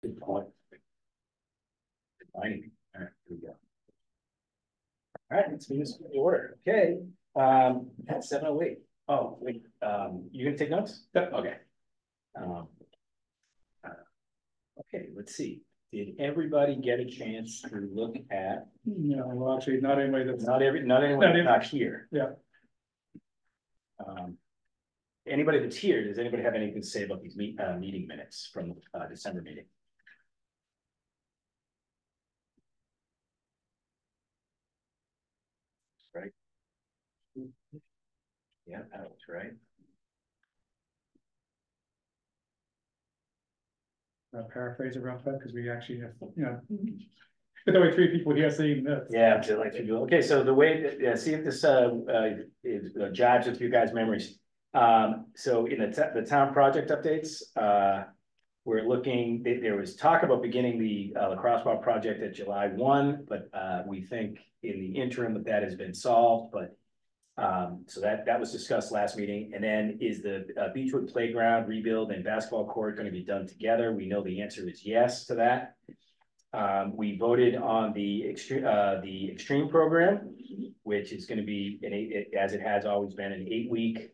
Good point. Finding. All right, here we go. All right, let's move this in order. Okay. At 7:08. Oh, wait. You gonna take notes? Yep. Okay. Okay, let's see. Did everybody get a chance to look at? No, well, actually, not anybody that's Not anyone that's not here. Yeah. Anybody that's here, does anybody have anything to say about these meeting minutes from December meeting? Right. Yeah, that's right. paraphrase it real quick because we actually have, there's only 3 people here seeing this. Yeah, like okay. So the way that, yeah, see if this jives with you guys' memories. So in the town project updates, we're looking. There was talk about beginning the lacrosse ball project at July 1, but we think in the interim that has been solved. But so that was discussed last meeting. And then is the Beechwood playground rebuild and basketball court going to be done together? We know the answer is yes to that. We voted on the extreme program, which is going to be as it has always been, an 8-week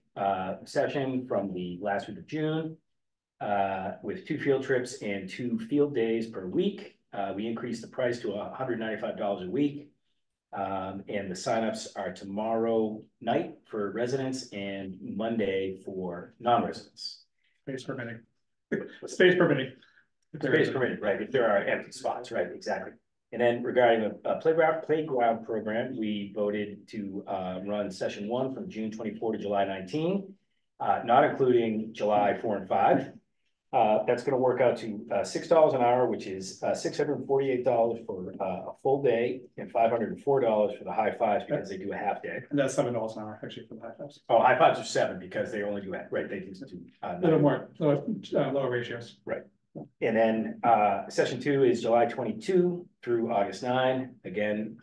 session from the last week of June, with 2 field trips and 2 field days per week. We increased the price to $195 a week. And the signups are tomorrow night for residents and Monday for non-residents. Space permitting. Space permitting. Space permitted, right? If there are empty spots, right? Exactly. And then regarding the playground program, we voted to run session 1 from June 24 to July 19, not including July 4 and 5. That's going to work out to $6 an hour, which is $648 for a full day and $504 for the high fives because they do a half day. And that's $7 an hour actually for the high fives. Oh, high fives are 7 because they only do right. They do a little more lower ratios. Right. And then session 2 is July 22 through August 9. Again,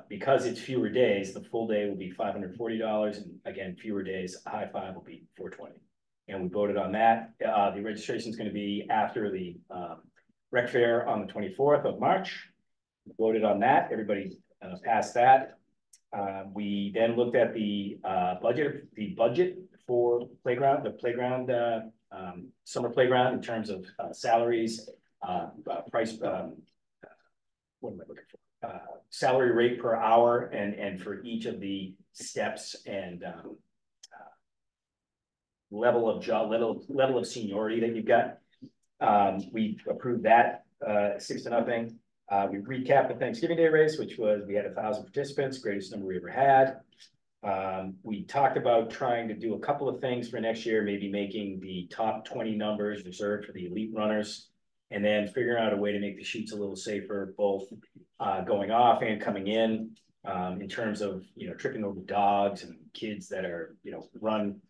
because it's fewer days, the full day will be $540, and again, fewer days, a high five will be $420. And we voted on that. The registration is going to be after the rec fair on the 24th of March. We voted on that. Everybody passed that. We then looked at the budget for playground, summer playground in terms of salaries, price. What am I looking for? Salary rate per hour, and for each of the steps and level of seniority that you've got. We approved that 6-0. We recapped the Thanksgiving Day race, which was, we had 1,000 participants, greatest number we ever had. We talked about trying to do a couple of things for next year, maybe making the top 20 numbers reserved for the elite runners, and then figuring out a way to make the chutes a little safer, both going off and coming in terms of, tripping over dogs and kids that are, run,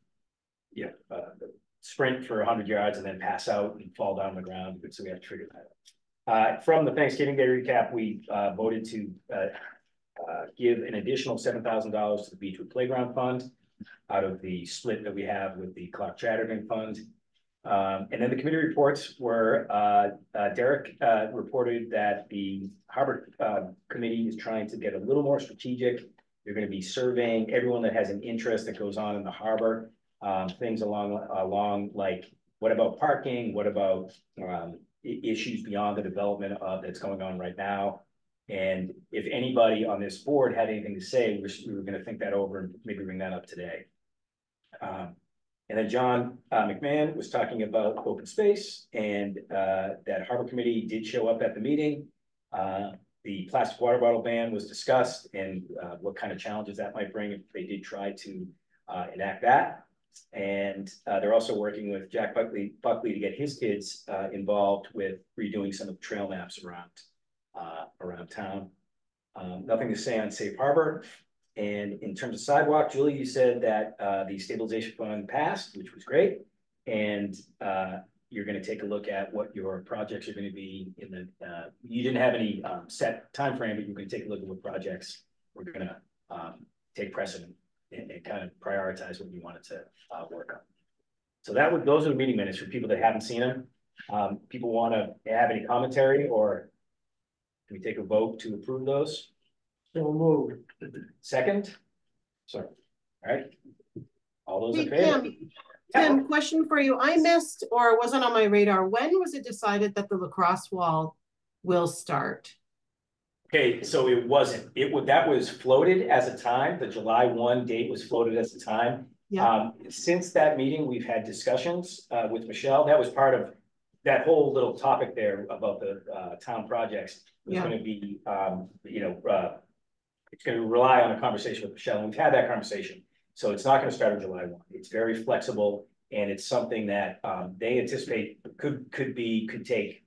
sprint for 100 yards and then pass out and fall down on the ground. So we have to figure that out. From the Thanksgiving Day recap, we voted to give an additional $7,000 to the Beechwood Playground Fund out of the split that we have with the Clark Chatterton Fund. And then the committee reports were, Derek reported that the Harbor Committee is trying to get a little more strategic. They're going to be surveying everyone that has an interest that goes on in the harbor. Things along like, what about parking? What about issues beyond the development that's going on right now? And if anybody on this board had anything to say, we were going to think that over and maybe bring that up today. And then John McMahon was talking about open space, and that Harbor Committee did show up at the meeting. The plastic water bottle ban was discussed, and what kind of challenges that might bring if they did try to enact that. And they're also working with Jack Buckley to get his kids involved with redoing some of the trail maps around town. Nothing to say on Safe Harbor. And in terms of sidewalk, Julie, you said that the stabilization fund passed, which was great. And you're going to take a look at what your projects are going to be in the, you didn't have any set time frame, but you're going to take a look at what projects we're going to take precedent and kind of prioritize what you wanted to work on. So those are the meeting minutes for people that haven't seen them. People want to have any commentary, or can we take a vote to approve those? So moved. Second? Sorry. All right. All those in Hey, favor? Tim, question for you. I missed, or wasn't on my radar. When was it decided that the lacrosse wall will start? Okay, so it wasn't, that was floated as a time, the July 1 date was floated as a time. Yeah. Since that meeting, we've had discussions, with Michelle, that was part of that whole little topic there about the, town projects. Was Yeah. gonna be, it's gonna rely on a conversation with Michelle, and we've had that conversation. So it's not gonna start on July 1, it's very flexible, and it's something that, they anticipate could take,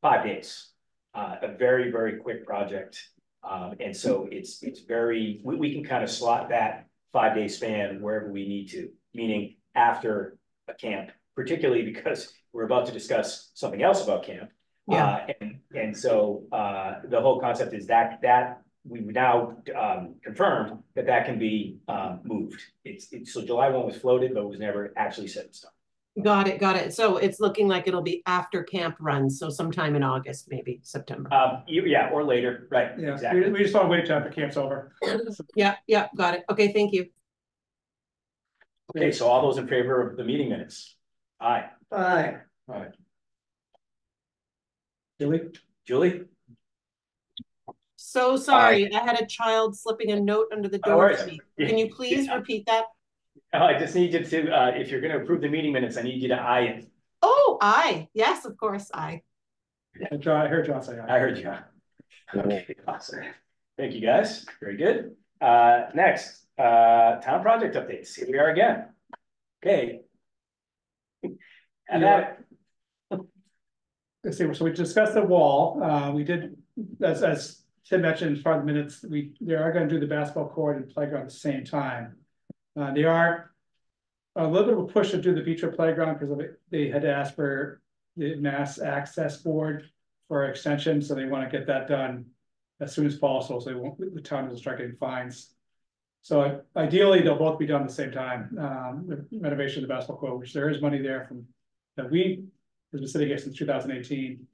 5 days. A very, very quick project. And so it's very, we can kind of slot that 5-day span wherever we need to, meaning after a camp, particularly because we're about to discuss something else about camp. Yeah. And so the whole concept is that we've now confirmed that can be moved. So July 1 was floated, but it was never actually set in stone. Got it. So it's looking like it'll be after camp runs, so sometime in August, maybe September. Yeah, or later, right? Yeah, Exactly. we just want to wait till after camp's over. Yeah, got it. Okay, thank you. Okay, so all those in favor of the meeting minutes? Aye. Aye. All right. Julie? So sorry, I had a child slipping a note under the No door worries. for me. Can you please repeat that? I just need you to, if you're gonna approve the meeting minutes, I need you to aye it. Oh, aye. Yes, of course, aye. I heard John say aye. I heard you. Okay, awesome. Thank you, guys. Very good. Next, town project updates. Here we are again. Okay. And that, Let's see, so we discussed the wall, we did, as Tim mentioned, as part of the minutes, they are gonna do the basketball court and playground at the same time. They are a little bit of a push to do the Beechwood playground because they had asked for the Mass Access Board for extension, so they want to get that done as soon as possible, so the town doesn't start getting fines. So ideally, they'll both be done at the same time, the renovation of the basketball court, which there is money there from that has been sitting here since 2018.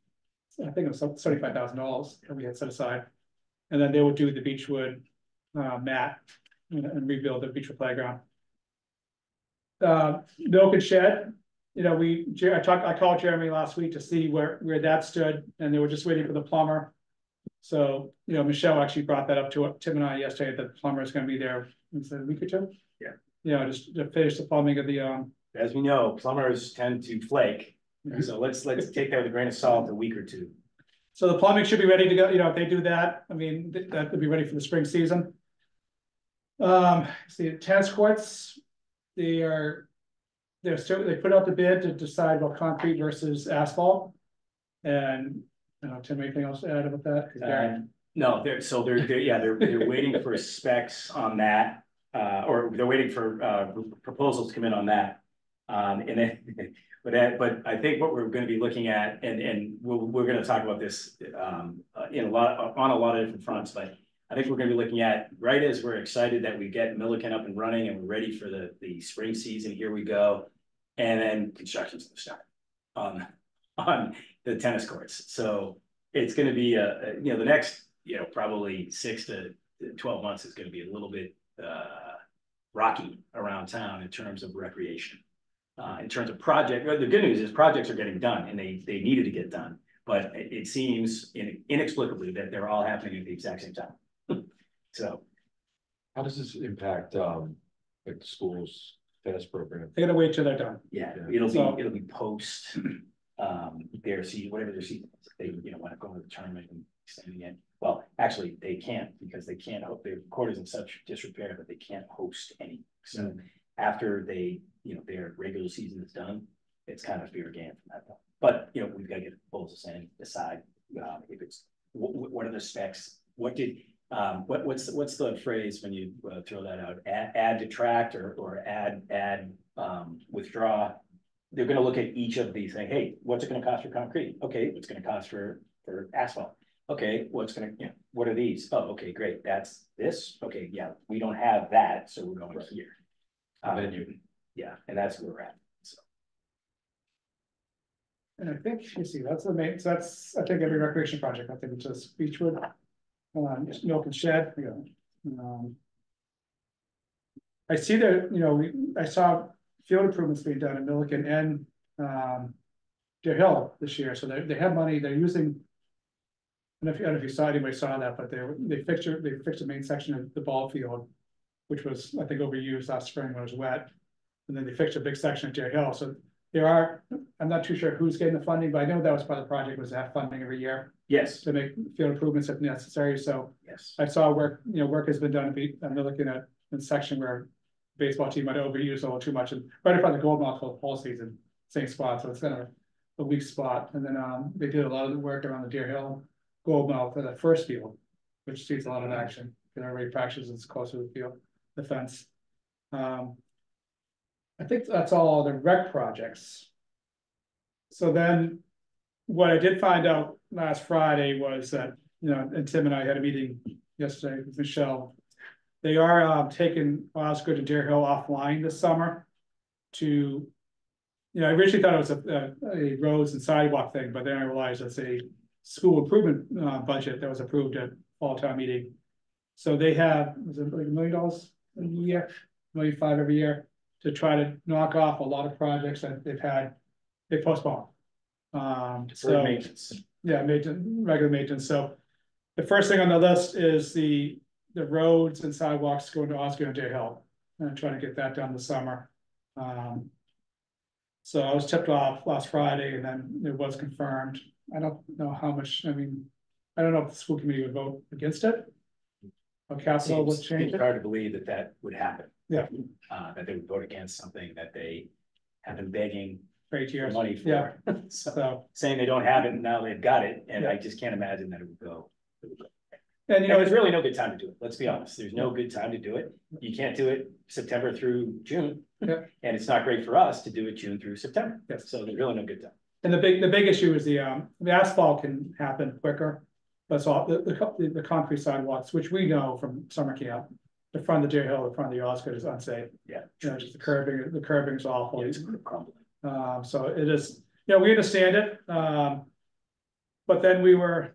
I think it was $75,000 that we had set aside, and then they would do the Beechwood mat and rebuild the Beechwood playground. Milk and Shed, I called Jeremy last week to see where that stood, and they were just waiting for the plumber. So, Michelle actually brought that up to Tim and I yesterday, that the plumber is gonna be there in a week or two. Yeah. Just to finish the plumbing of the, as we know, plumbers tend to flake. So let's take that with a grain of salt, a week or two. So the plumbing should be ready to go, if they do that, I mean, that would be ready for the spring season. See, tennis courts, they put out the bid to decide about concrete versus asphalt. And, Tim, anything else to add about that? No, they're waiting for specs on that, or they're waiting for proposals to come in on that. And then, but I think what we're going to be looking at, and we're going to talk about this on a lot of different fronts, but I think we're going to be looking at, right as we're excited that we get Milliken up and running and we're ready for the spring season, here we go, and then construction's going to start on the tennis courts. So it's going to be the next probably 6 to 12 months is going to be a little bit rocky around town in terms of recreation. In terms of project, the good news is projects are getting done, and they needed to get done, but it seems inexplicably that they're all happening at the exact same time. So, how does this impact like the school's tennis program? They're gonna wait till they're done. yeah, So- it'll be post their season, whatever their season is. They want to go to the tournament and extend it. Well, actually, they can't, because they can't hope their court is in such disrepair that they can't host any. So after their regular season is done, it's kind of fair game from that point. But we've got to get proposals in, decide if it's what are the specs, what's the phrase when you throw that out? Add, detract, or add, withdraw. They're going to look at each of these, saying, hey, what's it going to cost for concrete? Okay, what's going to cost for asphalt? Okay, what are these? Oh, okay, great. That's this. Okay, yeah, we don't have that, so we're going here. Venue. Yeah, and that's where we're at. So. And I think, you see, that's the main, so that's, I think every recreation project, I think it's just Beechwood. Just Milk and Shed, I see that, I saw field improvements being done in Milliken and, Deer Hill this year, so they have money, they're using. I don't know if you saw, anybody saw that, but they fixed the main section of the ball field, which was, I think, overused last spring when it was wet. And then they fixed a big section at Deer Hill, so I'm not too sure who's getting the funding, but I know that was part of the project, was to have funding every year Yes, to make field improvements if necessary, so. yes. I saw work has been done, I'm looking at a section where baseball team might overuse a little too much, and right in front of the gold mouth for the fall season, same spot, so it's kind of a weak spot, and then, they did a lot of the work around the Deer Hill gold mouth for the first field, which sees a lot of action, because everybody practices closer to the field, the fence. I think that's all the rec projects. So then, what I did find out last Friday was that, and Tim and I had a meeting yesterday with Michelle. They are taking Osgood and Deer Hill offline this summer to, I originally thought it was a roads and sidewalk thing, but then I realized it's a school improvement budget that was approved at fall town meeting. So they have, was it like $1 million a year, $1.5 million every year, to try to knock off a lot of projects that they postponed. Deferred maintenance. Yeah, regular maintenance. So the first thing on the list is the roads and sidewalks going to Osgood and Deer Hill, and trying to get that done this summer. So I was tipped off last Friday, and then it was confirmed. I don't know how much, I don't know if the school committee would vote against it. Or council would change It's it. hard to believe that would happen. Yeah. That they would vote against something that they have been begging For 8 for years. money for. Yeah. So So, saying they don't have it, and now they've got it, and Yeah. I just can't imagine that it would go. and There's really no good time to do it, let's be honest, there's no good time to do it, you can't do it September through June. Yeah. And it's not great for us to do it June through September. Yes. So there's really no good time. and the big issue is the asphalt can happen quicker. That's all, the concrete sidewalks, which we know from summer camp, the front of Deer Hill, the front of the Osgood is unsafe. Yeah. Just the curbing is awful. Yeah, it's crumbling. So it is, we understand it. But then we were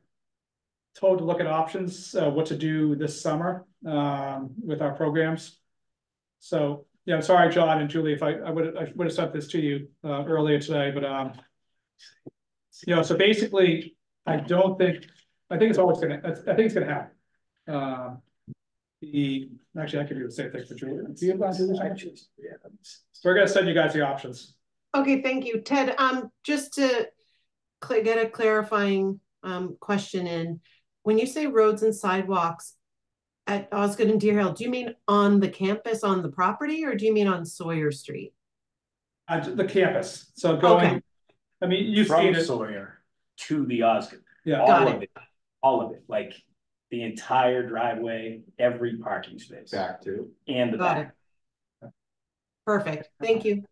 told to look at options, what to do this summer, with our programs. So, I'm sorry, John and Julie, if I would have sent this to you, earlier today, but, so basically, I think it's always gonna happen. Actually, I can do the same thing for Julie. Do you have to do this one? So we're gonna send you guys the options. Okay, thank you. Ted, just to get a clarifying question in, when you say roads and sidewalks at Osgood and Deer Hill, do you mean on the campus, on the property, or do you mean on Sawyer Street? The campus, so going, Okay. you've From seen it, Sawyer to the Osgood. yeah. Got All of it, like the entire driveway, every parking space. Back to. And the Got back. Perfect, thank you.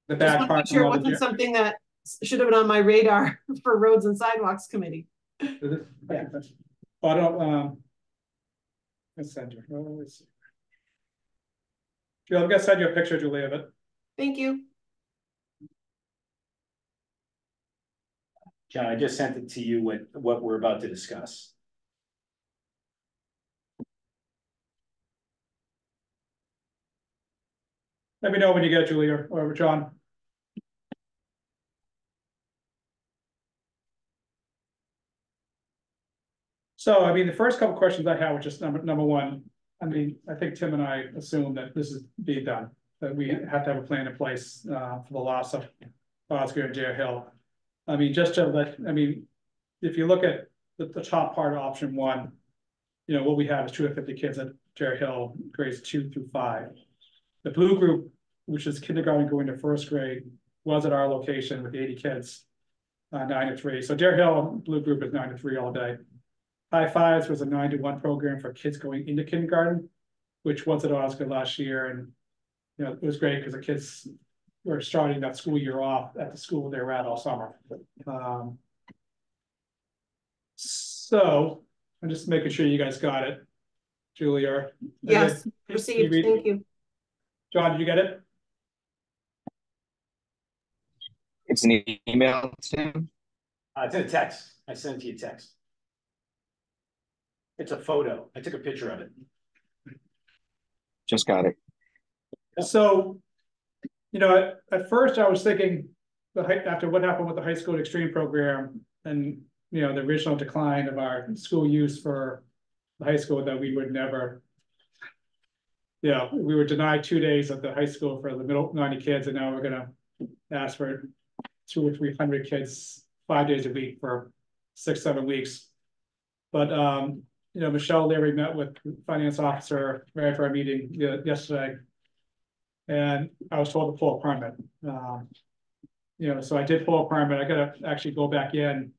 The Just back want to part. make sure it of the wasn't something that should have been on my radar for Roads and Sidewalks Committee. Yeah. I don't, let's send you. Let's see. Yeah, I'm gonna send you a picture, Julie, of it. Thank you. John, I just sent it to you with what we're about to discuss. Let me know when you get it, Julie or John. So, the first couple questions I have, which is number one, I think Tim and I assume that this is being done, that we have to have a plan in place, for the loss of Osgood and Deer Hill. Just to let, if you look at the top part of option one, what we have is 250 kids at Deer Hill, grades 2 through 5. The blue group, which is kindergarten going to first grade, was at our location with 80 kids, 9 to 3. So Deer Hill blue group is 9 to 3 all day. High Fives was a 9 to 1 program for kids going into kindergarten, which was at Osgood last year, and it was great because the kids were starting that school year off at the school they were at all summer. So I'm just making sure you guys got it, Julia. Yes, received, thank you. John, did you get it? It's an email, Tim? It's in a text. I sent it to you text. It's a photo. I took a picture of it. Just got it. So, you know, at first I was thinking, after what happened with the high school extreme program and, you know, the original decline of our school use for the high school, that we would never, you know, we were denied 2 days at the high school for the middle 90 kids, and now we're gonna ask for 200 or 300 kids 5 days a week for 6-7 weeks. But you know, Michelle Leary met with finance officer right after our meeting yesterday, and I was told to pull a permit. You know, so I did pull a permit. I gotta actually go back in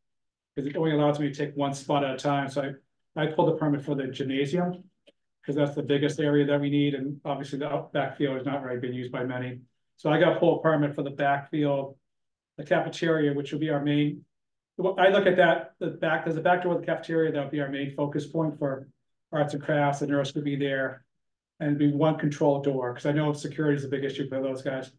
because it only allows me to take one spot at a time. So I pulled a permit for the gymnasium because that's the biggest area that we need, and obviously the backfield has not really been used by many. So I got to pull a permit for the backfield, the cafeteria, which will be our main. I look at that, there's a back door of the cafeteria, that would be our main focus point for arts and crafts, and nurse could be there. And be one control door, because I know security is a big issue for those guys.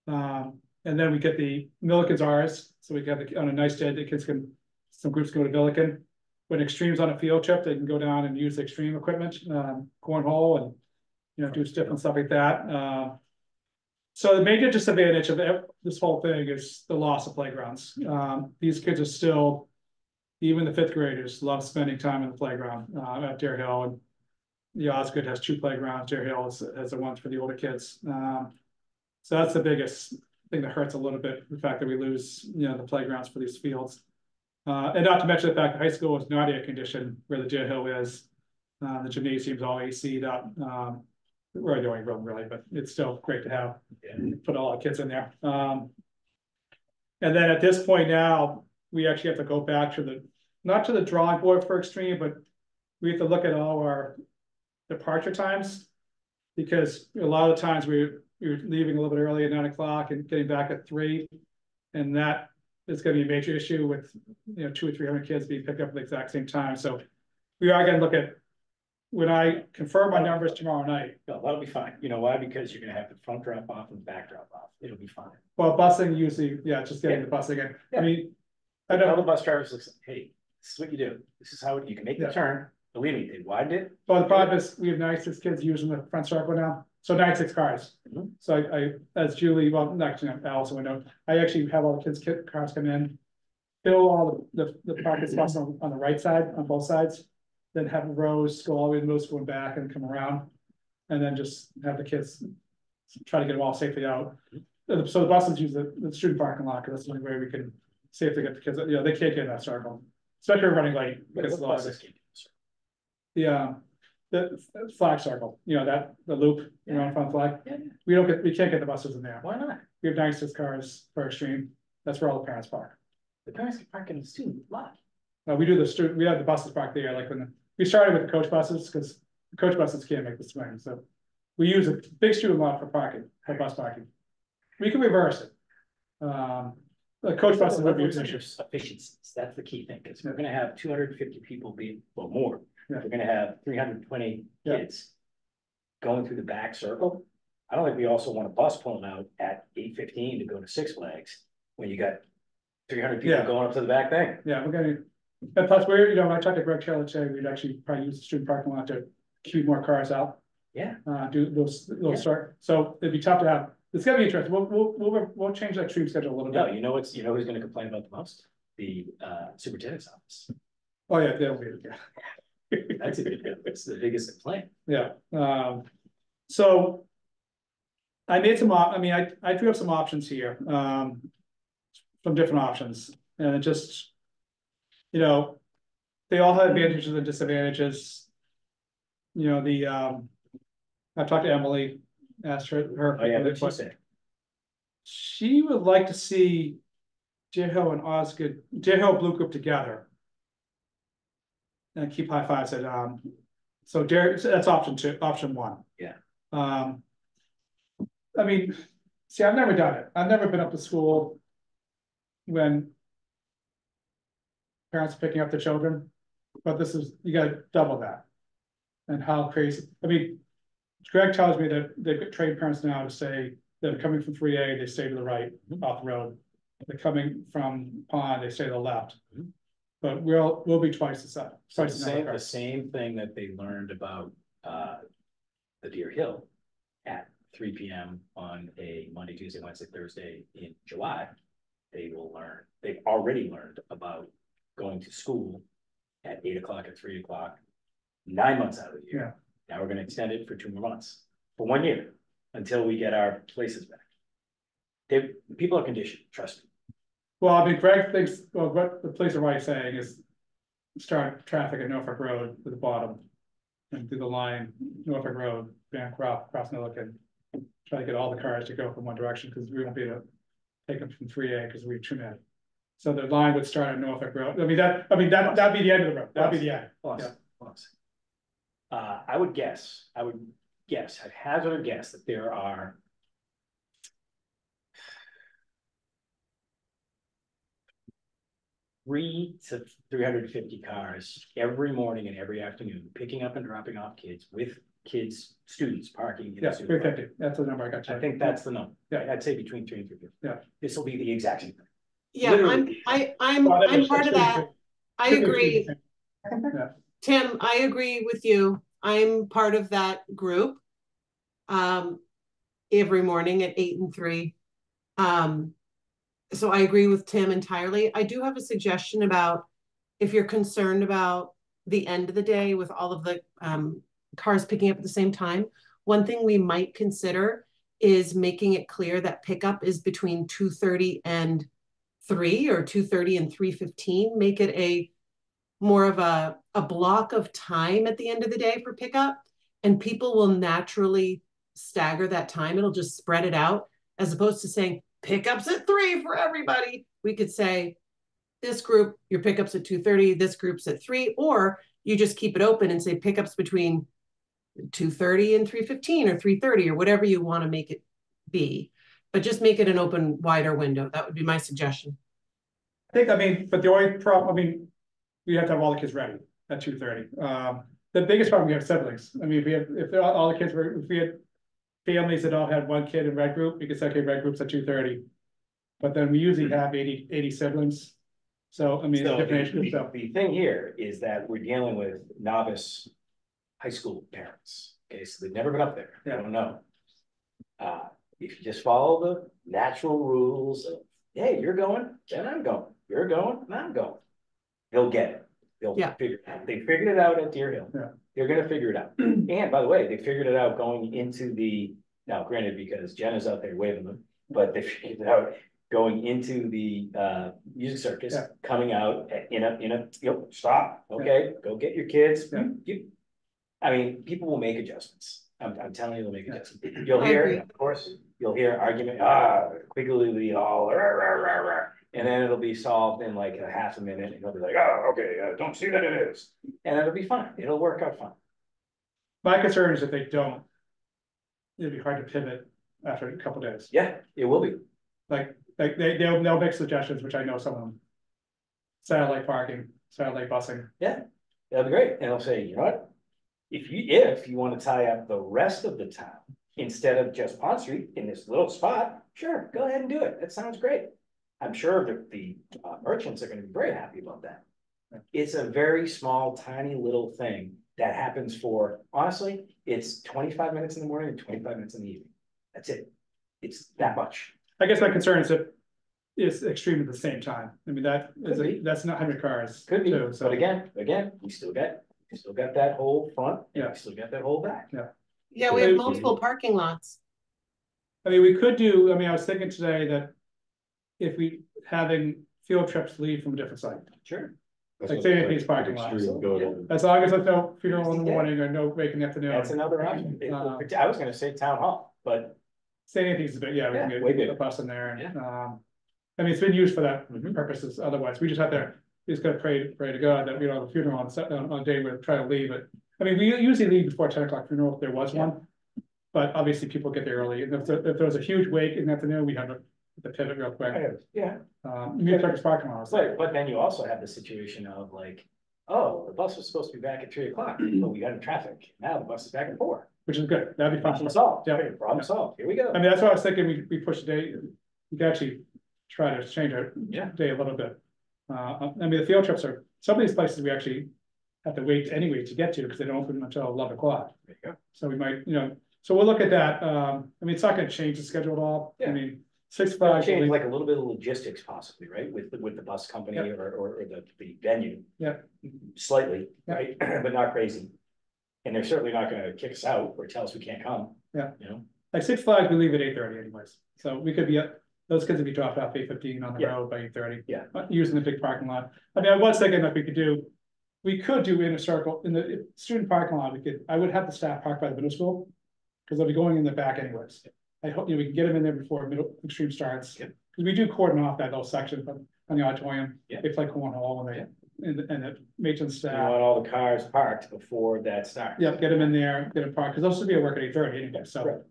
And then we get the Milliken's ours, so we have on a nice day, the kids can, some groups go to Milliken. When Extreme's on a field trip, they can go down and use the Extreme equipment, cornhole, and, you know, do different stuff like that. So the major disadvantage of this whole thing is the loss of playgrounds. These kids are still, even the 5th graders, love spending time in the playground at Deer Hill. And the Osgood has 2 playgrounds. Deer Hill has the ones for the older kids. So that's the biggest thing that hurts a little bit, the fact that we lose, you know, the playgrounds for these fields. And not to mention the fact that high school is not air conditioned where the Deer Hill is. The gymnasium's all AC'd up. We're the only room really, but it's still great to have, put all our kids in there. And then at this point now, we actually have to go back to not to the drawing board for Extreme, but we have to look at all our departure times, because a lot of times we were leaving a little bit early at 9 o'clock and getting back at 3, and that is going to be a major issue with, you know, 200 or 300 kids being picked up at the exact same time. So we are going to look at, when I confirm my numbers tomorrow night. No, that'll be fine. You know why? Because you're gonna have the front drop off and the back drop off. It'll be fine. Well, busing usually, yeah, just getting the busing in. Yeah. I mean, I Tell the don't, bus drivers, listen, hey, this is what you do. This is how you can make the Yeah. turn. Believe me, they widened it. well, the problem is we have 96 kids using the front circle now, so 96 cars. Mhm. So I, as Julie, well, actually, Allison would know, I actually have all the kids' cars come in, fill all the parking spots on the right side, on both sides, then have rows go all the way to the middle school and back and come around, and then just have the kids try to get them all safely out. So the buses use the student parking lot, because that's the only way we can safely get the kids, you know, they can't get in that circle, especially running late. Because What a lot of buses this- can't the flag circle, you know, that the loop, you know, in front of the flag. Yeah. We can't get the buses in there. Why not? We have 96 cars per Extreme. That's where all the parents park. The parents can park in the student lot. We do we have the buses parked there, like when we started with the coach buses, because the coach buses can't make the swing, so we use a big student lot for parking, for bus parking. We can reverse it. The coach buses would be an issue. Efficiencies, that's the key thing, because we're gonna have 250 people being, well, more. Yeah. We're gonna have 320 Yeah. kids going through the back circle. I don't think we also want a bus pulling out at 8:15 to go to Six Flags when you got 300 people Yeah. going up to the back thing. Yeah, we're gonna, and plus we're, you know, when I talked to Greg Taylor today, we'd actually probably use the student parking lot to queue more cars out. Yeah. Do those Yeah. start, so it'd be tough to have, it's gonna be interesting, we'll change that stream schedule a little No, bit. you know who's gonna complain about the most? The superintendent's office. Oh, yeah, that'll be, yeah. That's it's the biggest complaint. Yeah, so. I made some, I mean, I drew up some options here, some different options, and it just. You know, they all have advantages and disadvantages. You know, I talked to Emily, asked her. Oh, yeah, what'd she say? She would like to see Deer Hill and Osgood, Deer Hill Blue Group together. And keep high fives at, so that's option 1. Yeah. I mean, see, I've never done it. I've never been up to school when parents are picking up their children, but this is, you gotta double that. And how crazy, I mean, Greg tells me that they've trained parents now to say that are coming from 3A, they stay to the right off the road. they're coming from Pond, they stay to the left. Mhm. But we'll be twice the size. So Twice the number of the cars. same thing that they learned about, the Deer Hill at 3 p.m. on a Monday, Tuesday, Wednesday, Thursday in July. They've already learned about going to school at 8 o'clock and 3 o'clock, 9 months out of the year. Now we're gonna extend it for 2 more months, for 1 year, until we get our places back. People are conditioned, trust me. Well, I mean, Greg thinks, well, what the police are right saying is start traffic at Norfolk Road to the bottom. And through the line, Norfolk Road, Bancroft, across Milliken. Try to get all the cars to go from one direction, because we won't be able to take them from 3A, because we have too many. So the line would start at Norfolk Road. that'd be the end of the road. That'd be the end. Plus, Yeah. plus. I would hazard a guess that there are 300 to 350 cars every morning and every afternoon, picking up and dropping off kids with students parking. in the Yeah, student parking. 350, that's the number I got. I think that's the number. Yeah. I'd say between 3 and 350. Yeah. This will be the exact same thing. Yeah, Literally. I'm part of that. I agree. Yeah. Tim, I agree with you. I'm part of that group. Every morning at 8 and 3. So I agree with Tim entirely. I do have a suggestion about if you're concerned about the end of the day with all of the cars picking up at the same time. One thing we might consider is making it clear that pickup is between 2:30 and 3 or 2:30 and 3:15. Make it a more of a block of time at the end of the day for pickup, and people will naturally stagger that time. It'll just spread it out, as opposed to saying pickups at 3 for everybody. We could say this group, your pickups at 2:30, this group's at 3, or you just keep it open and say pickups between 2:30 and 3:15 or 3:30 or whatever you want to make it be, but just make it an open, wider window. That would be my suggestion. But the only problem, we have to have all the kids ready at 2:30. The biggest problem, we have siblings. If we had families that all had one kid in red group, we could say, okay, red group's at 2:30. But then we usually have 80 siblings. So, So different age groups. So the thing here is that we're dealing with novice high school parents. Okay, so they've never been up there. They Yeah. don't know. If you just follow the natural rules of, hey, you're going, then I'm going. You're going, and I'm going. They'll get it. They'll Yeah. figure it out. They figured it out at Deer Hill. Yeah. They're gonna figure it out. And by the way, they figured it out going into now granted, because Jenna's out there waving them, but they figured it out going into the music circus, Yeah. coming out in a, stop, okay, go get your kids. Yeah. People will make adjustments. I'm telling you, they'll make Yeah. adjustments. You'll I hear, agree. of course, you'll hear argument, quickly all, and then it'll be solved in like a half a minute, and he'll be like, oh, okay, don't see that it is. And it'll be fine. It'll work out fine. my concern is if they don't, it'd be hard to pivot after a couple days. Yeah, it will be. Like they'll make suggestions, which I know some of them. Satellite parking, satellite busing. That'll be great. And I'll say, you know what? If you want to tie up the rest of the town instead of just Pond Street in this little spot, sure, go ahead and do it. That sounds great. I'm sure the merchants are going to be very happy about that. It's a very small, tiny little thing that happens for, honestly, it's 25 minutes in the morning and 25 minutes in the evening. That's it. It's that much. I guess my concern is that it's extreme at the same time. Could be. That's not 100 cars. Could be, too, so but again, we still got that whole front. And Yeah. we still got that whole back. Yeah, we have multiple parking lots. we could do, I was thinking today that if we having field trips leave from a different site, Sure. Like say if he's parking lot. Extreme, go to- as long as there's no funeral in the morning or no wake in the afternoon. That's another option. I was gonna say town hall, but Say anything's a bit, we Yeah, can way get bigger. a bus in there and, it's been used for that Mhm. purposes otherwise. We just have to, pray to God that we don't have a funeral on a day we're trying to leave it. We usually leave before 10 o'clock funeral if there was Yeah. one. But obviously people get there early, and if there was a huge wake in the afternoon, we have to pivot real quick. yeah. Music circus parking lot. But then you also have the situation of like, oh, the bus was supposed to be back at 3 o'clock, but we got in traffic. Now the bus is back at 4. Which is good, that'd be fun. Problem solved. Yeah. Problem solved. Here we go. That's what I was thinking, we push the date, we could actually try to change our Yeah. day a little bit. I mean, the field trips are, some of these places we actually have to wait anyway to get to, because they don't open until 11 o'clock. There you go. So we might, so we'll look at that. I mean, it's not gonna change the schedule at all. I Yeah. mean, Six Well, Flags. change like a little bit of logistics possibly, right, with the bus company Yeah. or the venue. Yeah. Slightly, Yeah. right, but not crazy. And they're certainly not gonna kick us out or tell us we can't come. Yeah. You know, Like Six Flags, we leave at 8:30 anyways, so we could be at, those kids would be dropped off 8:15 on the Yeah. road by 8:30. Yeah. Using the big parking lot. I mean, I was thinking that we could do inner circle in the student parking lot, I would have the staff park by the middle school. Cause they'll be going in the back anyways. I hope, we can get them in there before middle extreme starts. Yep. Cause we do cordon off that little section, but on the auditorium, Yeah. they play cornhole and the matron you staff. want all the cars parked before that starts. Yeah, get them in there, get them parked, because those should be at work at 8:30 anyway, Right. so,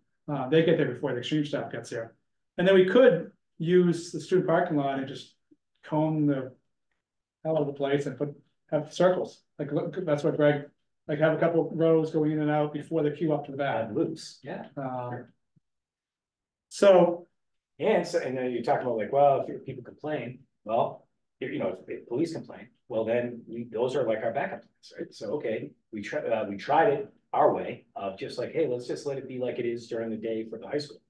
they get there before the extreme staff gets there. And then we could use the student parking lot and just comb the hell out of the place and have circles, like, look, that's what Greg, like have a couple rows going in and out before they queue up to the back. Loose, yeah. So, And then you're talking about like, well, if people complain, well, if police complain, well, then those are like our backup plans, right? So, okay, we tried it our way of just like, hey, let's just let it be like it is during the day for the high school.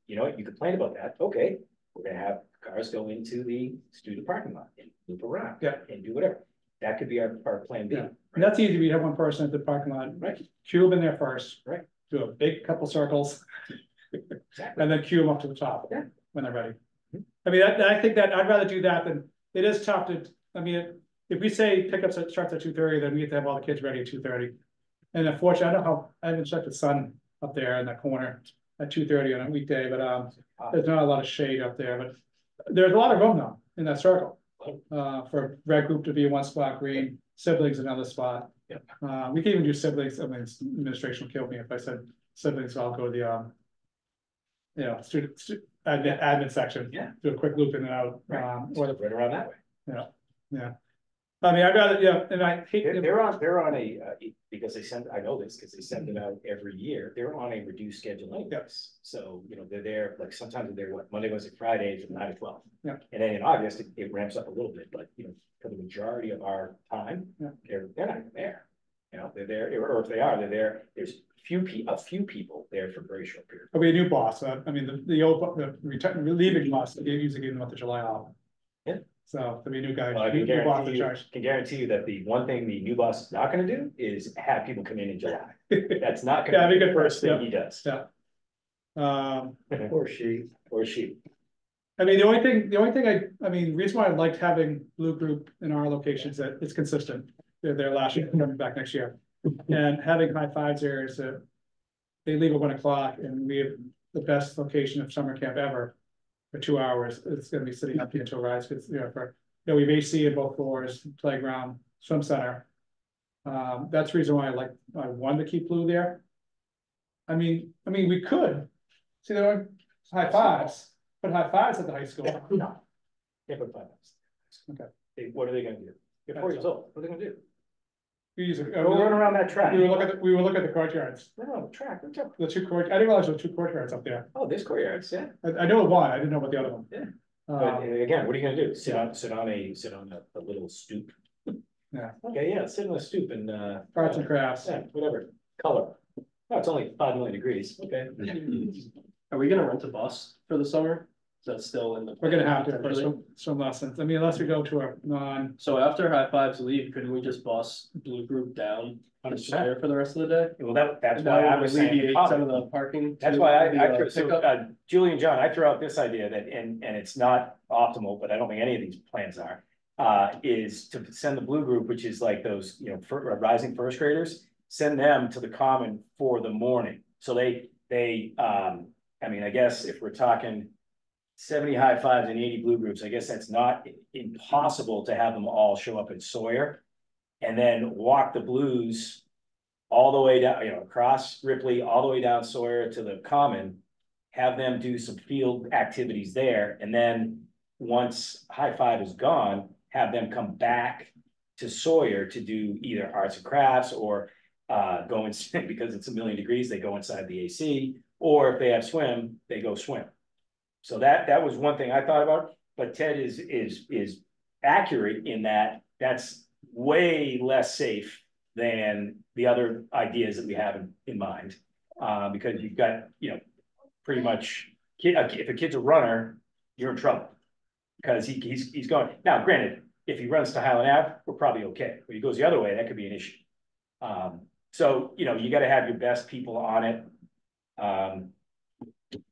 You know what, you complain about that, okay, we're gonna have cars go into the student parking lot and loop around. Yeah. And do whatever, that could be our plan B. Yeah. and that's easy, we have one person at the parking lot, Right. queue them in there first. Right. Do a big couple circles, Exactly. and then queue them up to the top. Yeah. When they're ready. Mhm. I mean, I think that I'd rather do that than, it is tough to, I mean, if we say pickups starts at 2:30, then we have to have all the kids ready at 2:30. And unfortunately, I don't know how, I haven't checked the sun up there in that corner at 2:30 on a weekday, but there's not a lot of shade up there, but there's a lot of room though in that circle. For red group to be in one spot, green, siblings another spot. Yep. We can even do siblings, I mean, administration will kill me if I said siblings, so I'll go to the student admin section. Yeah. Do a quick loop in and out, Right. or the, Right around that way. yeah. I mean, I'd rather, and I hate. They're on a, because I know this, because they send it out every year, they're on a reduced schedule anyways. So, they're there, like sometimes they're Monday, Wednesday, Friday from 9 to 12. Yeah. And then in August, it ramps up a little bit, but for the majority of our time, Yeah. they're not even there. They're there, or if they are, they're there, there's a few people there for a very short period. There'll be a new boss, I mean, the old, the leaving boss, they usually give them up to July off. Yeah. So there'll be a new guy, Well, I new boss in charge. can guarantee you that the one thing the new boss is not gonna do is have people come in July. That's not Yeah, gonna I be think the first thing yeah. he does. Yeah. Or she. I mean, the only thing I mean, the reason why I liked having Blue Group in our locations, that it's consistent. They're there last year, coming back next year. And having High Fives there is that they leave at 1 o'clock and we have the best location of summer camp ever. For 2 hours, it's gonna be sitting up here until rise, because, we have AC in both floors, playground, swim center. That's the reason why I wanted to keep Blue there. I mean, we could, see, there are High Fives, put High Fives at the high school. No. Can't put 5 minutes. Okay. What are they gonna do? They're 4 years old, what are they gonna do? We use it. Go run around that track. We will look at the courtyards, No, the track, what's up? the two court, I didn't realize there were 2 courtyards up there. Oh, there's courtyards, yeah. I know one, I didn't know about the other one. Yeah. But Um, again, what are you gonna do? Sit on a little stoop? Yeah. Okay, yeah, sit on a stoop and arts and crafts. yeah, whatever, color. No, it's only 5 million degrees, okay. Are we gonna rent a bus for the summer? Is that still in the? We're gonna have to for potentially? some lessons, I mean, unless we go to a non, So after High Fives leave, couldn't we just bus Blue Group down to 100%. Sawyer for the rest of the day? Well, that's And why that I would was saying. alleviate some of the parking. That's to why the, I threw, so, pickup. Julie and John, I threw out this idea that, and it's not optimal, but I don't think any of these plans are. Is to send the Blue Group, which is like those, rising first graders, send them to the common for the morning. So they, I mean, I guess if we're talking 70 High Fives and 80 Blue Groups, I guess that's not impossible to have them all show up at Sawyer. And then walk the Blues all the way down, across Ripley, all the way down Sawyer to the common. Have them do some field activities there, and then once High Five is gone, have them come back to Sawyer to do either arts and crafts or go in, because it's 1 million degrees, they go inside the AC, or if they have swim, they go swim. So that was one thing I thought about, but Ted is accurate in that that's way less safe than the other ideas that we have in mind. Because you've got, you know, pretty much, if a kid's a runner, you're in trouble. Because he's going, now granted, if he runs to Highland Ave, we're probably okay. But he goes the other way, that could be an issue. So, you know, you got to have your best people on it. I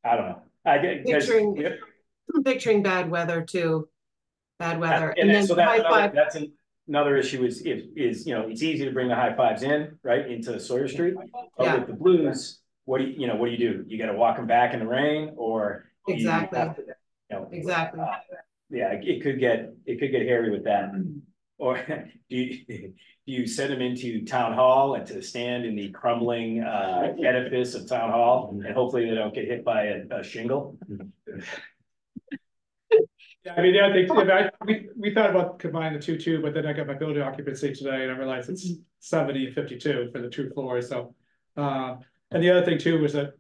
don't know. Picturing bad weather too. Bad weather. And then, so high five. that's another issue is you know, it's easy to bring the high fives in, right, into Sawyer Street. But Yeah. with the Blues, what do you do? You got to walk them back in the rain, or Exactly. you know, Exactly. Yeah, it could get hairy with that. Or do you send them into town hall and to stand in the crumbling edifice of town hall, and hopefully they don't get hit by a shingle? Yeah, I mean, the other thing, we thought about combining the two too, but then I got my building occupancy today and I realized it's 70 and 52 for the 2 floors. So, and the other thing too was that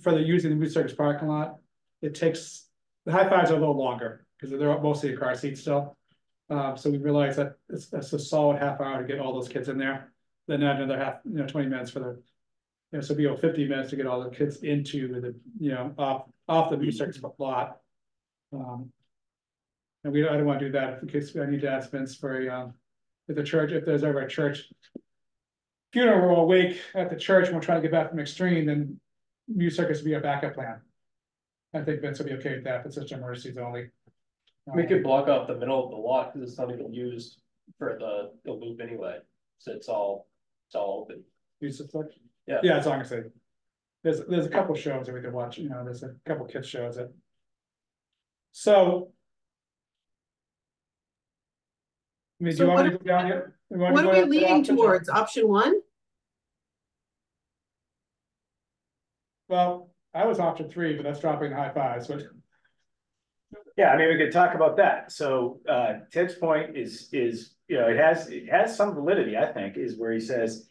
for the using the Mood Circus parking lot, it takes, the high fives are a little longer because they're mostly a car seat still. So we realized that that's a solid half hour to get all those kids in there. Then add another 20 minutes for the, you know, so be 50 minutes to get all the kids into the, you know, off the Mood Circus lot. And I don't want to do that in case I need to ask Vince for at the church, if there's ever a church funeral or wake at the church and we're trying to get back from Extreme, then Mood Circus would be a backup plan. I think Vince will be okay with that if it's such emergencies only. We could block off the middle of the lot because it's not even used for the loop anyway. So it's all open. Use the flex? Yeah. Yeah, as long as there's a couple shows that we can watch, you know, there's a couple kids shows that. So. I mean, do you want me to go down here? What are we leaning towards? Option 1? Well, I was option 3, but that's dropping the high fives, but. Yeah, I mean, we could talk about that. So Ted's point is, you know, it has some validity, I think, is where he says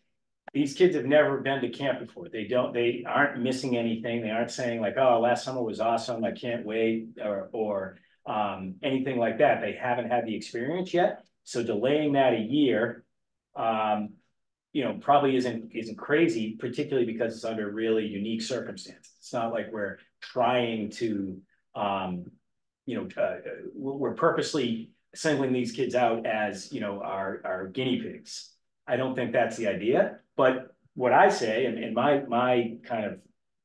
these kids have never been to camp before. They aren't missing anything. They aren't saying like, oh, last summer was awesome, I can't wait, or anything like that. They haven't had the experience yet. So delaying that a year, you know, probably isn't crazy, particularly because it's under really unique circumstances. It's not like we're trying to, you know, we're purposely singling these kids out as, you know, our guinea pigs. I don't think that's the idea. But what I say, and my kind of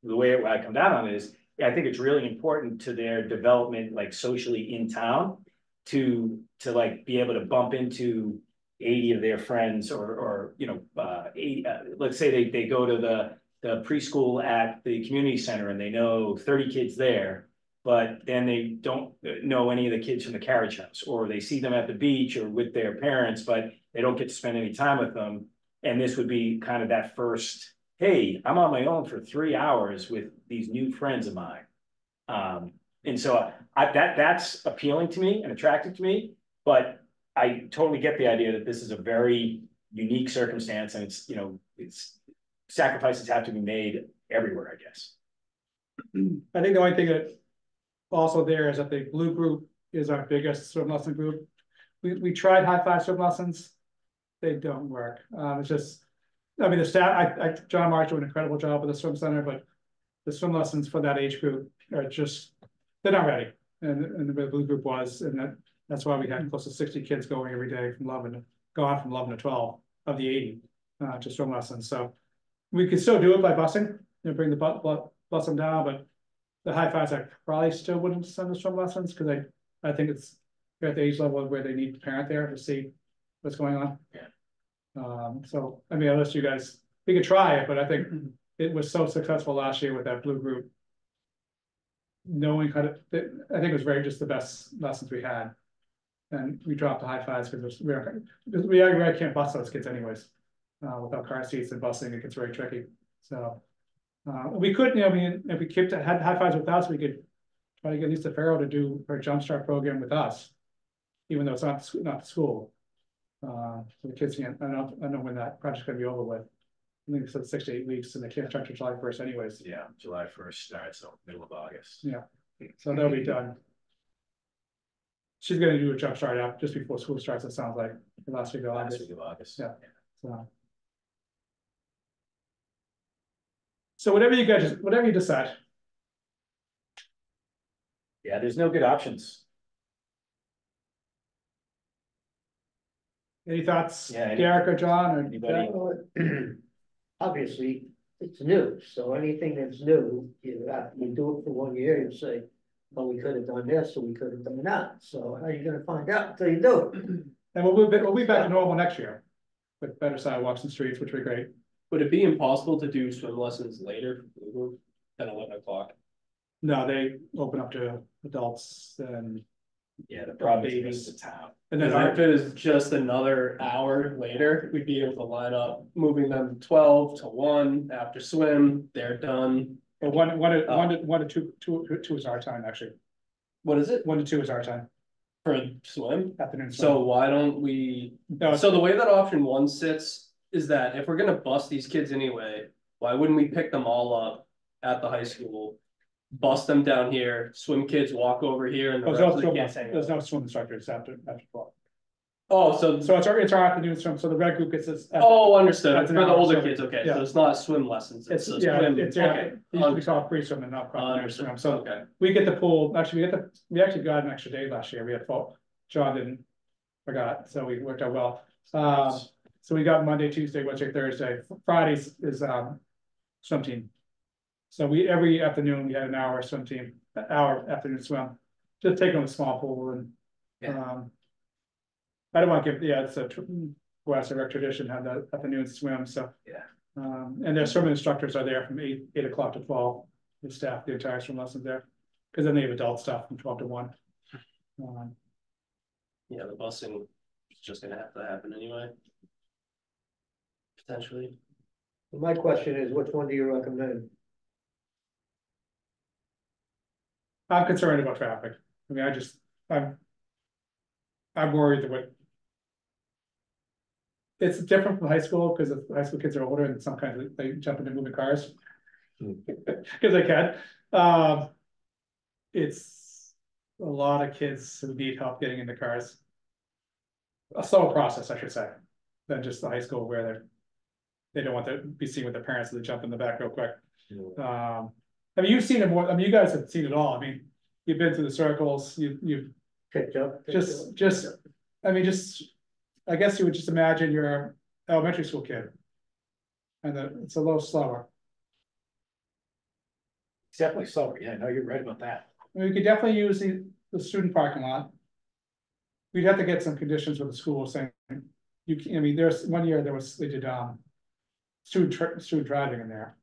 the way I come down on it is, I think it's really important to their development, like socially in town, to like be able to bump into 80 of their friends, or you know, 80, let's say they go to the preschool at the community center and they know 30 kids there, but then they don't know any of the kids from the carriage house, or they see them at the beach or with their parents, but they don't get to spend any time with them. And this would be kind of that first, hey, I'm on my own for 3 hours with these new friends of mine. And so that's appealing to me and attractive to me, but I totally get the idea that this is a very unique circumstance, and it's, you know, it's sacrifices have to be made everywhere, I guess. I think the only thing that also there is that the blue group is our biggest swim lesson group. We tried high five swim lessons. They don't work. It's just, I mean, the staff, John March did an incredible job with the swim center, but the swim lessons for that age group are just, they're not ready. And the blue group was, and that's why we had close to 60 kids going every day from 11 to 12 of the 80 to swim lessons. So we could still do it by busing, you know, bring the bus them down, but the high fives I probably still wouldn't send to swim lessons because I think they're at the age level where they need the parent there to see what's going on. Yeah. So I mean, unless you guys, we could try it, but I think it was so successful last year with that blue group. Knowing how to, I think it was just the best lessons we had, and we dropped the high fives because we can't bus those kids anyways. Without car seats and busing, it gets very tricky. So we could, you know, I mean, if we had high fives with us, we could try to get Lisa Farrell to do her jumpstart program with us, even though it's not the school. So the kids can't. I don't know when that project's going to be over with. I think it's 6 to 8 weeks, and they can't start till July 1st anyways. Yeah, July 1st starts, so middle of August. Yeah, so they'll be done. she's gonna do a jump start out just before school starts, it sounds like, the last week of Last August. week of August. Yeah. So whatever you decide. Yeah, there's no good options. Any thoughts, Yeah, Derek or John or Anybody? Well, obviously, it's new, so anything that's new, you do it for 1 year and say, well, we could have done this, or we could have done that, so how are you gonna find out until you do it? And we'll be back to normal next year. With better sidewalks and streets, which would be great. Would it be impossible to do swim lessons later than 11 o'clock? No, they open up to adults and Yeah, the problem is Babies. the town. then Because if it was just another hour later, we'd be able to line up, moving them 12 to 1 after swim, they're done. but one to two is our time, actually. What is it 1 to 2 is our time, for swim? afternoon. So why don't we, No, so the way that option 1 sits is that if we're gonna bus these kids anyway, why wouldn't we pick them all up at the high school? Bus them down here, swim kids walk over here and the rest of the kids hang there's out. no swim instructors after 12. Oh, so, So it's our afternoon swim, so the red group gets this. oh, understood, That's for an the hour, older so- kids, okay, yeah. so it's not swim lessons, it's It's, a yeah, swim, it's, okay. we call free swim and not afternoon Understood, swim, so okay, we get the pool, actually, we actually got an extra day last year, we had fault, John didn't, forgot, so we worked out well. So we got Monday, Tuesday, Wednesday, Thursday, Fridays is, swim team. So every afternoon, we had an hour swim team, an hour afternoon swim, just take on a small pool and, I don't want to give, yeah, it's a West Rec tradition, have the afternoon swim, so. Yeah. And their swimming instructors are there from 8 o'clock to 12, the staff, the entire swim lessons there, because then they have adult stuff from 12 to 1. yeah, the busing is just gonna have to happen anyway. Potentially. My question is, which one do you recommend? I'm concerned about traffic. I mean, I'm worried that it's different from high school because high school kids are older and sometimes they jump into moving cars. Because they can. It's a lot of kids who need help getting into cars. A slower process, I should say, than just the high school where they don't want to be seen with their parents, so they jump in the back real quick. I mean, you've seen it more, I mean, you guys have seen it all, I mean, you've been through the circles, you've Picked up? I mean, I guess you would just imagine you're an elementary school kid. And it's a little slower. It's definitely slower, yeah, no, you're right about that. I mean, we could definitely use the student parking lot. We'd have to get some conditions with the school saying, I mean, there's 1 year they did, student driving in there.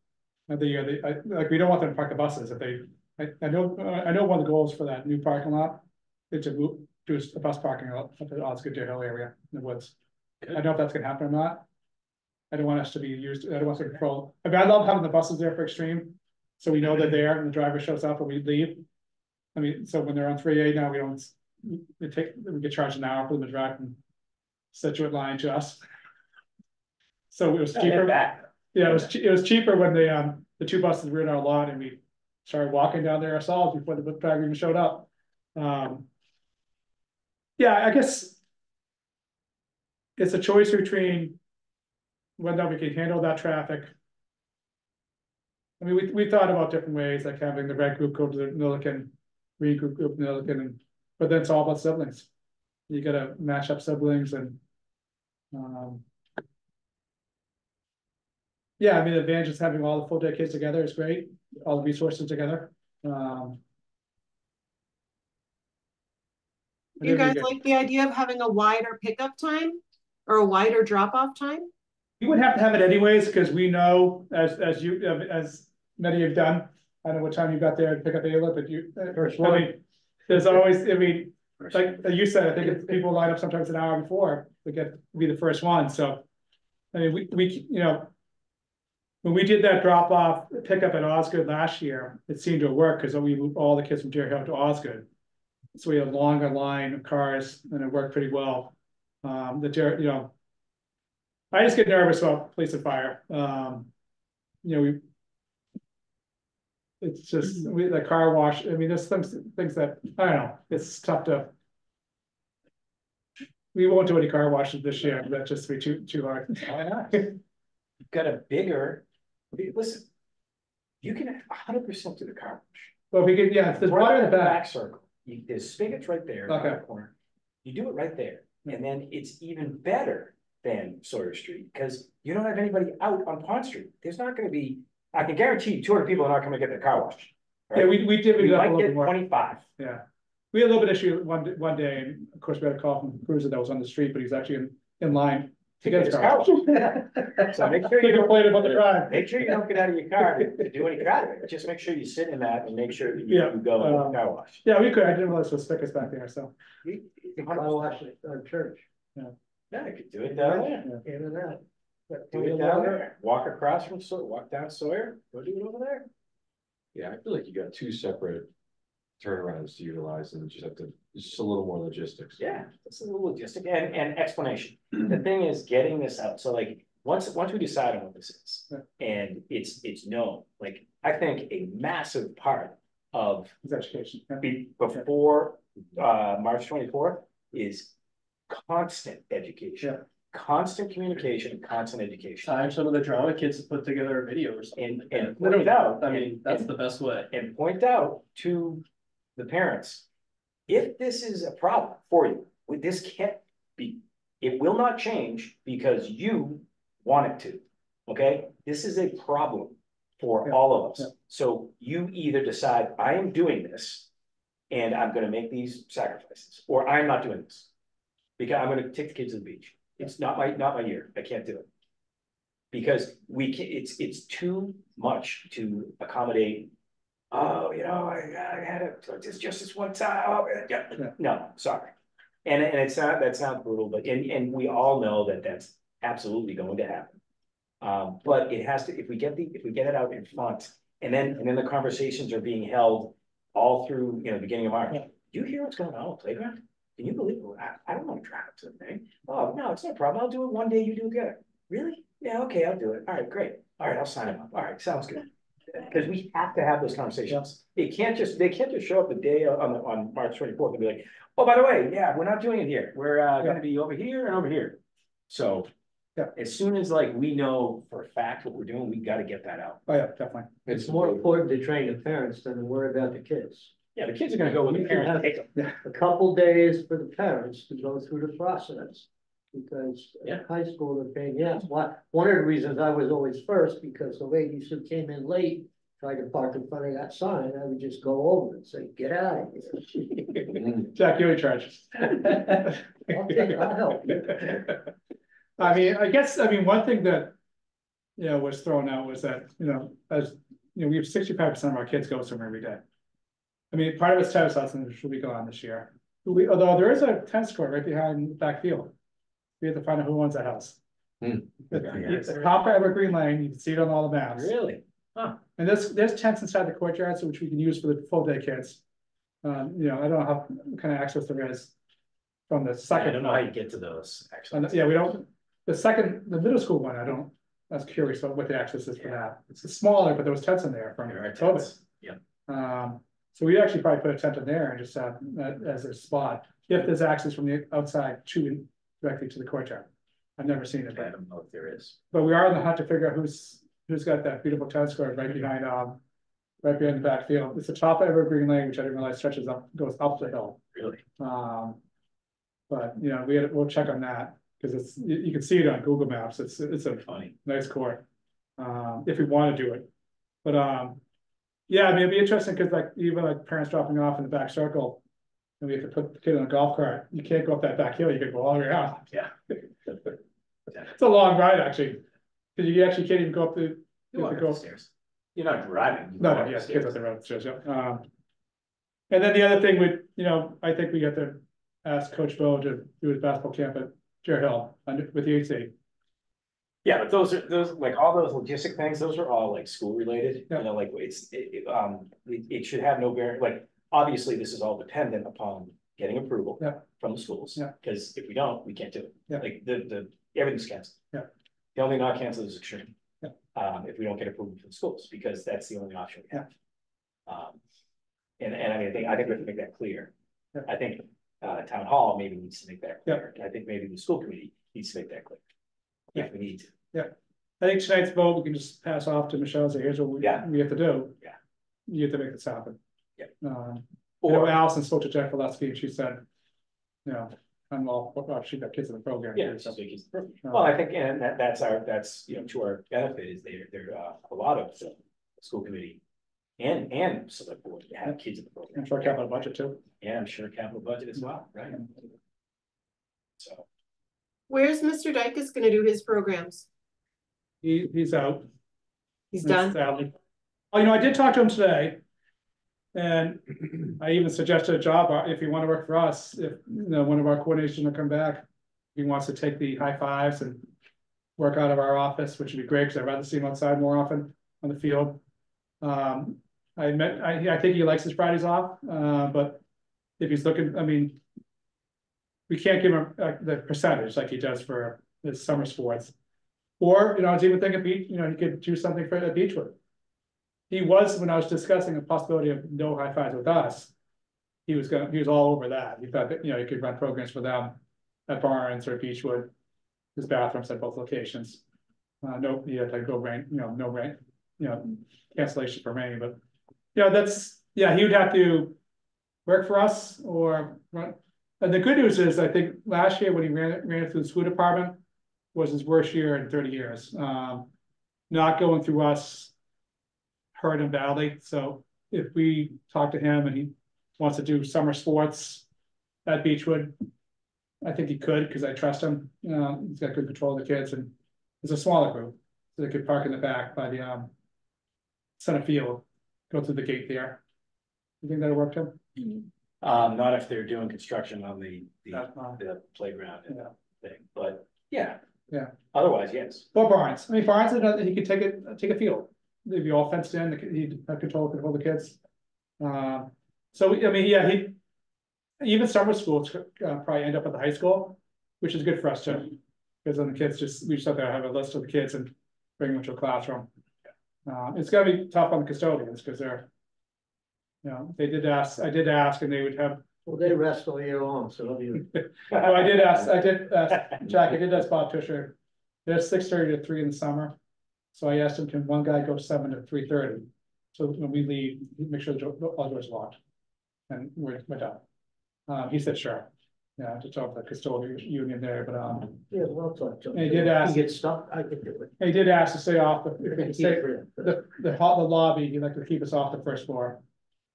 Another year, like, we don't want them to park the buses if I know one of the goals for that new parking lot is to do a bus parking lot up at Osgood Deer Hill area in the woods. I don't know if that's gonna happen or not. I don't want us to be used, I don't want to control, I mean, I love having the buses there for extreme. So we know they're there and the driver shows up and we leave. I mean, so when they're on 3A now, we get charged an hour for them to drive from Situate line to us. So it was cheaper. Yeah, it was cheaper when the two buses were in our lot and we started walking down there ourselves before the driver even showed up. Yeah, I guess it's a choice between whether we can handle that traffic. I mean, we thought about different ways, like having the red group go to the Milliken, green group go to Milliken, but then it's all about siblings. You gotta match up siblings and yeah, I mean, the advantage is having all the full day kids together is great, all the resources together. You guys like the idea of having a wider pickup time or a wider drop off time? You would have to have it anyways, because we know, as many have done, I don't know what time you got there to pick up Ayla, but First I one. mean, there's always, I mean, like you said, I think if people line up sometimes an hour before, we get to be the first one, so. I mean, we you know, when we did that drop off pickup at Osgood last year, it seemed to work because we moved all the kids from Deer Hill to Osgood. So we had a longer line of cars and it worked pretty well. You know, I just get nervous about police and fire. You know, it's just the car wash. I mean, there's some things that I don't know. It's tough to We won't do any car washes this year, that's just be too hard. Why not? You've got a bigger, listen. You can 100% do the car wash. Well, if we could, yeah, if there's water in the back, Circle, there's spigots right there, Okay. in the corner. You do it right there, and then it's even better than Sawyer Street, because you don't have anybody out on Pond Street. There's not gonna be, I can guarantee you 200 people are not coming to get their car washed. yeah, we divvied We it up a might little get bit more. 25. Yeah, we had a little bit of issue one day, and of course, we had a call from the cruiser that was on the street, but he's actually in line to get his car washed. So make sure They you don't, complained about the drive. make sure you don't get out of your car to do any driving. Just make sure you sit in that and make sure that you Yeah, go to the car wash. Yeah, we could, I didn't realize there was spigots back there, so. Car wash at our church, Yeah, you could do it down there. in and out. But Do it down there. Walk across from Sawyer, walk down Sawyer, go do it over there. Yeah, I feel like you got two separate turnarounds to utilize and just have to, it's just a little more logistics. Yeah, it's a little logistic and explanation. The thing is getting this out. So like, once we decide on what this is and it's known, like, I think a massive part of It's education. Yeah. before March 24th is constant education. Yeah. Constant communication, and constant education. Time some of the drama kids to put together a video or something. And point out, I mean, that's the best way. and point out to the parents, if this is a problem for you, this can't be, it will not change because you want it to, okay? This is a problem for Yeah, all of us. yeah. So you either decide, I am doing this and I'm gonna make these sacrifices, or I'm not doing this. Because I'm gonna take the kids to the beach. It's not my year, I can't do it. Because we can, it's too much to accommodate. Oh, you know, I had just this one time, oh, yeah. No, sorry. And it's not, that sounds brutal, but, and we all know that that's absolutely going to happen. But it has to, if we get it out in front, and then the conversations are being held all through, beginning of March. Yeah. Do you hear what's going on with Playground? Can you believe it? I don't want to drive up to the thing. Oh, no, it's no problem. I'll do it one day, you do it good. Really? Yeah, okay, I'll do it. All right, great. All right, I'll sign them up. All right, sounds good. Because we have to have those conversations. They can't just show up the day on March 24th and be like, oh, by the way, yeah, we're not doing it here. We're gonna be over here and over here. So yeah, as soon as like we know for a fact what we're doing, we got to get that out. Oh, yeah, definitely. It's more important to train the parents than to worry about the kids. Yeah, the kids are gonna go with the You can parents. have Take them. a couple days for the parents to go through the process. Because Yeah. high school, they're paying, one of the reasons I was always first, because the ladies who came in late tried to park in front of that sign, I would just go over and say, get out of here. Jack, you're in charge. I'll help you. I mean, one thing that, was thrown out was that, we have 65% of our kids go somewhere every day. I mean, part of it's tennis lessons, which will be gone this year. Although there is a tennis court right behind the back field. We have to find out who owns that house. It's the top of Evergreen Lane, you can see it on all the maps. Really? Huh. And there's tents inside the courtyard, so which we can use for the full day kids. I don't know how kind of access there is from the I second. don't know how you get to those, actually. Yeah, we don't, the middle school one, I was curious about what the access is for that. It's smaller, but there was tents in there from There are COVID. tents. Yep. So we actually probably put a tent in there and just have that as a spot, if there's access from the outside directly to the courtyard. I've never seen it, I don't know if there is. but we are in the hunt to figure out who's got that beautiful tennis court right behind the back field. It's the top of Evergreen Lane, which I didn't realize goes up the hill. Really? But we'll check on that, because you can see it on Google Maps. It's a Funny. nice court. If we want to do it. But yeah, I mean, it'd be interesting, because even parents dropping off in the back circle, and we have to put the kid on a golf cart. You can't go up that back hill, you could go all the way around. Yeah. It's a long ride, actually, because you actually can't even go up the. You walk up the stairs. You're not driving. You No, walk no, up yes, the kids up stairs. the road, stairs, yeah. And then the other thing would, I think we got to ask Coach Bo to do his basketball camp at Cher Hill with the AC. Yeah, but those like all those logistic things, those are all like school related, Yeah. like it should have no bearing, like, obviously, this is all dependent upon getting approval. Yeah. From the schools. Yeah. Because if we don't, we can't do it. Yeah. Like everything's canceled. Yeah. The only not canceled is Extreme. Yeah. If we don't get approval from the schools, because that's the only option we have. And I mean, I think we have to make that clear. Yeah. I think town hall maybe needs to make that Yeah. clear. I think maybe the school committee needs to make that clear. If we need to. I think tonight's vote, we can just pass off to Michelle, and say, here's what we Yeah. have to do. Yeah. You have to make this happen. Yeah. I know Or, Allison spoke to Jack Gillespie, and she said, you know, I'm all, well, she got kids in the program. yeah, too, it's so. just like he's perfect. Well, I think, and that's, you know, to our benefit is there, a lot of the school committee and select board have kids in the program. And for capital budget too. Yeah, I'm sure capital budget as well, right? So, Where's Mr. Dykus gonna do his programs? He's out. He's done? Sadly. Oh, you know, I did talk to him today. And I even suggested a job, if you want to work for us, if, you know, one of our coordinators will come back. He wants to take the high fives and work out of our office, which would be great, because I'd rather see him outside more often on the field. I think he likes his Fridays off, but if he's looking, I mean, we can't give him the percentage like he does for his summer sports. Or, you know, I was even thinking, you know, he could do something for Beechwood. He was, when I was discussing the possibility of no high fives with us, he was all over that. He thought that, you know, he could run programs for them at Barnes or Beechwood. His bathrooms at both locations. No, he had to go rain, you know, no rain, you know, cancellation for rain, but, you know, that's, yeah, he would have to work for us or run. And the good news is, I think last year when he ran it through the school department was his worst year in 30 years. Not going through us hurt him badly. So if we talk to him and he wants to do summer sports at Beechwood, I think he could, because I trust him. He's got good control of the kids, and it's a smaller group, so they could park in the back by the center field, go through the gate there. You think that'll work, Tim? not if they're doing construction on the Uh, playground and Yeah. thing, but yeah. Yeah. Otherwise, yes. Or Barnes. I mean, Barnes, he could take a field. They'd be all fenced in. He'd have control of the kids. So I mean, yeah, even summer schools probably end up at the high school, which is good for us too. Because then the kids we just have to have a list of the kids and bring them to a classroom. It's gonna be tough on the custodians because they're, you know, I did ask, and they would have. Well, they rest all year long, so it'll be. No, I did ask, Jack, I did ask Bob Tusher. They're 6:30 to 3 in the summer. So I asked him, can one guy go 7 to 3:30? So when we leave, make sure all doors locked. And we're done. He said, sure. Yeah, to talk to the custodial union there, but Yeah, well, talk to him. He did ask- He gets stuck, I could do it. he did ask to stay off if we I could can stay keep it. the lobby, he'd like to keep us off the first floor.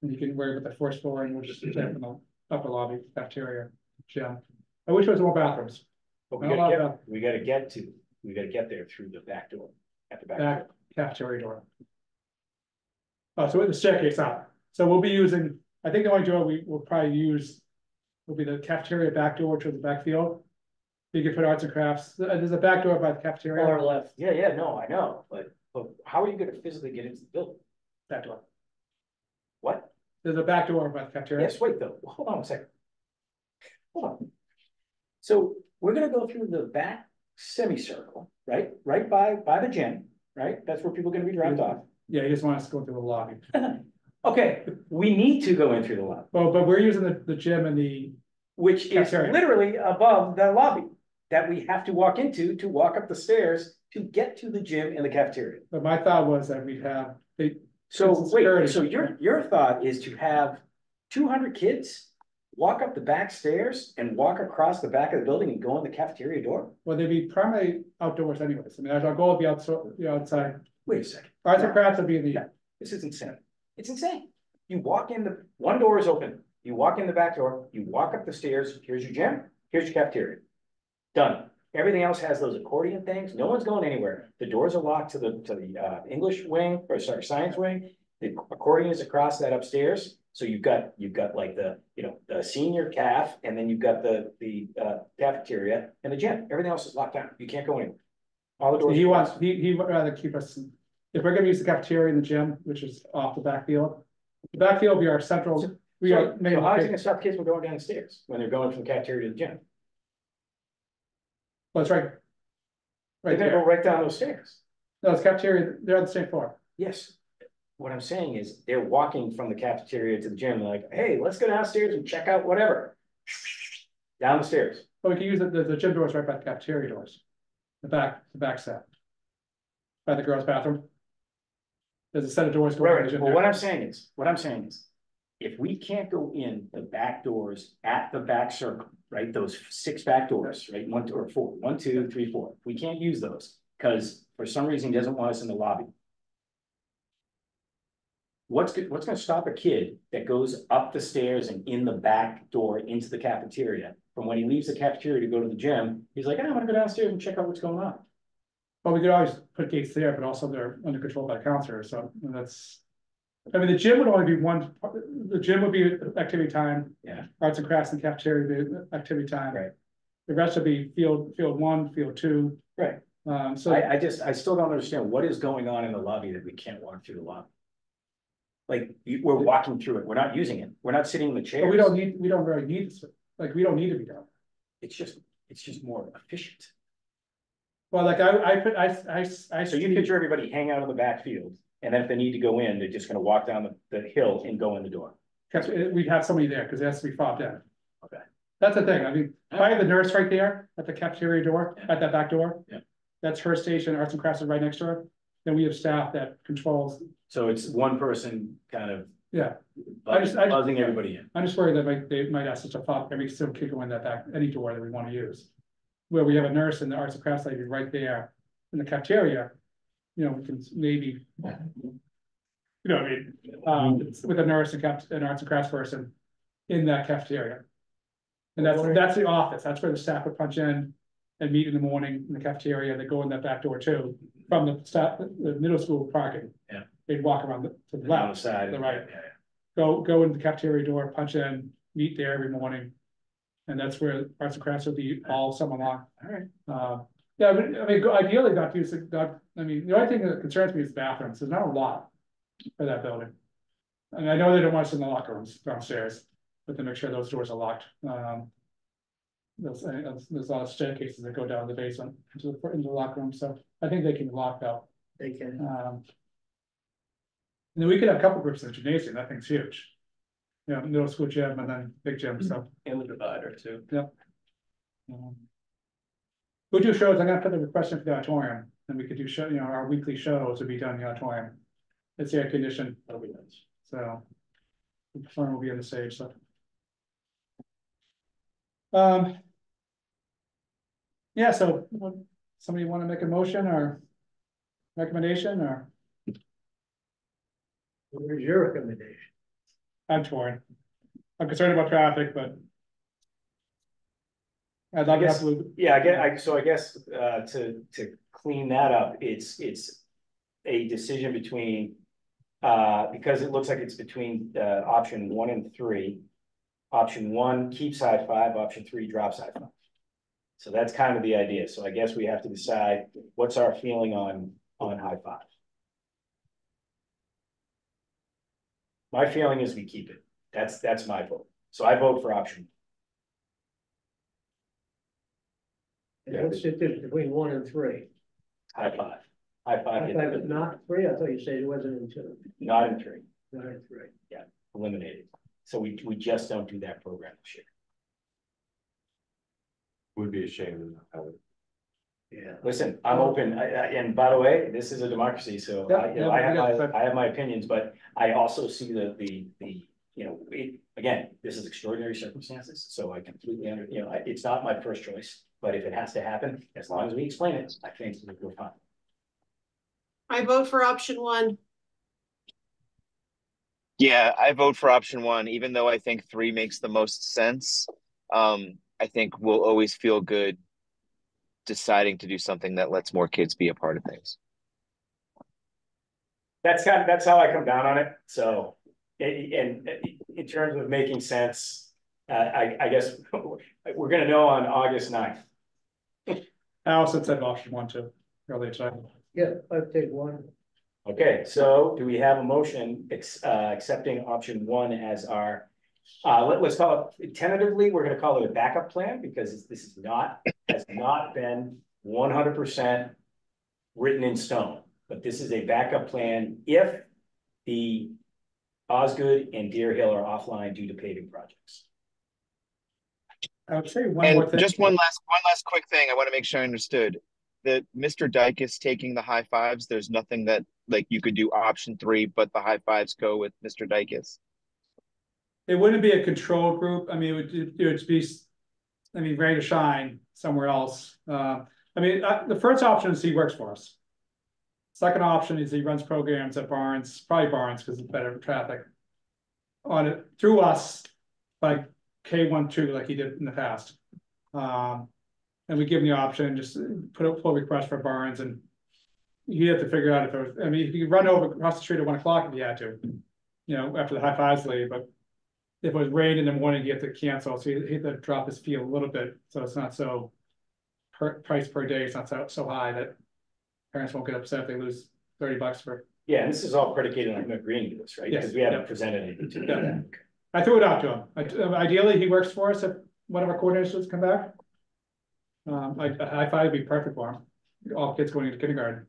And you can worry about the first floor, and we'll just stay up in the upper lobby cafeteria gym. I wish there was more bathrooms. But I don't know we gotta get there through the back door, at the back Back door. cafeteria door. Oh, so the staircase up. So we'll be using, I think the only door we will probably use will be the cafeteria back door to the backfield. You can put arts and crafts. There's a back door by the cafeteria. Far left. Yeah, no, I know, but how are you gonna physically get into the building? Back door. What? There's a back door by the cafeteria. Yes, wait though, hold on a second. Hold on. So we're gonna go through the back semicircle, right? Right by the gym, right? That's where people are gonna be dropped off. Yeah, he just wants us to go through the lobby. Okay, we need to go in through the lobby, Well, but we're using the gym and the, which is Cafeteria. literally above the lobby. That we have to walk into to walk up the stairs to get to the gym and the cafeteria. but my thought was that we'd have, So It's wait, security. so your thought is to have 200 kids walk up the back stairs and walk across the back of the building and go in the cafeteria door? well, they'd be primarily outdoors anyways. I mean, our goal would be outside. Wait a second, Arts and crafts would be in the, this is insane. It's insane. You walk in one door is open. You walk in the back door, you walk up the stairs, here's your gym, here's your cafeteria. Done. Everything else has those accordion things. No one's going anywhere. The doors are locked to the English wing, or sorry, science wing. The accordion is across that upstairs. So you've got like the senior caf, and then you've got the cafeteria and the gym. Everything else is locked down. You can't go anywhere. All the doors. he'd rather keep us, if we're gonna use the cafeteria and the gym, which is off the backfield. The backfield will be our central, So main how is it location. gonna stop kids from going down the stairs when they're going from the cafeteria to the gym? Well, it's right. They're Right gonna there. go right down those stairs. No, it's cafeteria, they're on the same floor. Yes. What I'm saying is they're walking from the cafeteria to the gym, like, hey, let's go downstairs and check out whatever. Down the stairs. But we can use the gym doors right by the cafeteria doors. The back set. By the girls' bathroom. There's a set of doors going to the Right, gym. well, there. what I'm saying is, if we can't go in the back doors at the back circle, right, those 6 back doors, right, 1 or 4, 1, 2, 3, 4, we can't use those, because for some reason he doesn't want us in the lobby. What's gonna stop a kid that goes up the stairs and in the back door into the cafeteria, from when he leaves the cafeteria to go to the gym, he's like, I'm gonna go downstairs and check out what's going on. Well, we could always put gates there, but also they're under control by counselors, so that's. I mean, the gym would only be one, the gym would be activity time. Yeah. Arts and crafts and cafeteria would be activity time. Right. The rest would be field 1, field 2. Right. So I still don't understand what is going on in the lobby that we can't walk through the lobby. Like, we're walking through it, we're not using it, we're not sitting in the chairs. but we don't really need this, like, we don't need to be done. It's just more efficient. Well, like I So you picture everybody hang out in the back field, and then if they need to go in, they're just gonna walk down the hill and go in the door. we'd have somebody there, because it has to be fobbed in. Okay. That's the thing, I mean, if I have the nurse right there at the cafeteria door, at that back door. Yeah. That's her station, arts and crafts is right next to her, then we have staff that controls, So it's one person kind of yeah. I just- buzzing everybody in. I'm just worried that they might ask us to fob every single kid go in that back, any door that we wanna use. Where we have a nurse and the arts and crafts lady right there in the cafeteria, you know, we can maybe. You know, what I mean, with a nurse and an arts and crafts person in that cafeteria. And that's the office, that's where the staff would punch in and meet in the morning in the cafeteria, they go in that back door too, from the staff, the middle school parking. Yeah. They'd walk around to the On the left, side. the right. Yeah, go in the cafeteria door, punch in, meet there every morning. And that's where arts and crafts will be all summer long. All right. Yeah, but, I mean, ideally not use it, I mean, the only thing that concerns me is bathrooms, there's not a lot for that building. And I know they don't want us in the locker rooms downstairs, but to make sure those doors are locked. There's a lot of staircases that go down the basement into the locker room, so I think they can be locked up. They can. And then we could have a couple groups in the gymnasium, that thing's huge. You know, middle school gym and then big gym, so. And the divider too. We do shows, I'm gonna put the request in for the auditorium, and we could do show, you know, our weekly shows would be done in the auditorium. It's air conditioned, That'll be nice. so. The performer will be on the stage, so. Yeah, so somebody wanna make a motion or recommendation, or Where's your recommendation? I'm torn. I'm concerned about traffic, but. I'd like to have, Yeah, I guess to clean that up, it's a decision between. Because it looks like it's between option 1 and 3. Option 1 keeps high five, option 3 drops high five. So that's kind of the idea, so I guess we have to decide what's our feeling on high five. My feeling is we keep it, that's my vote, so I vote for option. And what's the difference between 1 and 3? High five. High five. I thought it was not 3, I thought you said it wasn't in 2. Not in 3, Not in 3. eliminated. So we just don't do that program this year. Would be a shame to not have it. Yeah. Listen, I'm open, and by the way, this is a democracy, so I have my opinions, but I also see the, you know, again, this is extraordinary circumstances, so I completely it's not my first choice, but if it has to happen, as long as we explain it, I think we're fine. I vote for option 1. Yeah, I vote for option 1, even though I think 3 makes the most sense. I think we'll always feel good deciding to do something that lets more kids be a part of things. That's how I come down on it, so, and in terms of making sense, I guess we're gonna know on August 9th. I also said option 1 too, earlier today. Yeah, I'd take 1. Okay, so do we have a motion accepting option 1 as our, let's call it tentatively, we're gonna call it a backup plan, because this is has not been 100% written in stone, but this is a backup plan if the Osgood and Deer Hill are offline due to paving projects. I would say one more And thing. just one last quick thing. I want to make sure I understood. That Mr. Dyke is taking the high fives. There's nothing that like you could do option 3, but the high fives go with Mr. Dyke. It wouldn't be a control group. I mean, it would be, I mean, ready to shine somewhere else. I mean, the first option is he works for us. Second option is he runs programs at Barnes, probably Barnes because it's better traffic. On it through us, like K12, like he did in the past. And we give him the option, just put a pull request for Barnes, and he had to figure out if it was, I mean, he could run over across the street at 1 o'clock if he had to, you know, after the high fives leave, but if it was rain in the morning, you have to cancel, so he had to drop his fee a little bit, so it's not so price per day, it's not so high that parents won't get upset if they lose $30 for. Yeah, and this is all predicated on him agreeing to this, right? Yes. Because we haven't presented anything to him. I threw it out to him. Ideally, he works for us if one of our coordinators come back. Like a high five would be perfect for him. All kids going into kindergarten.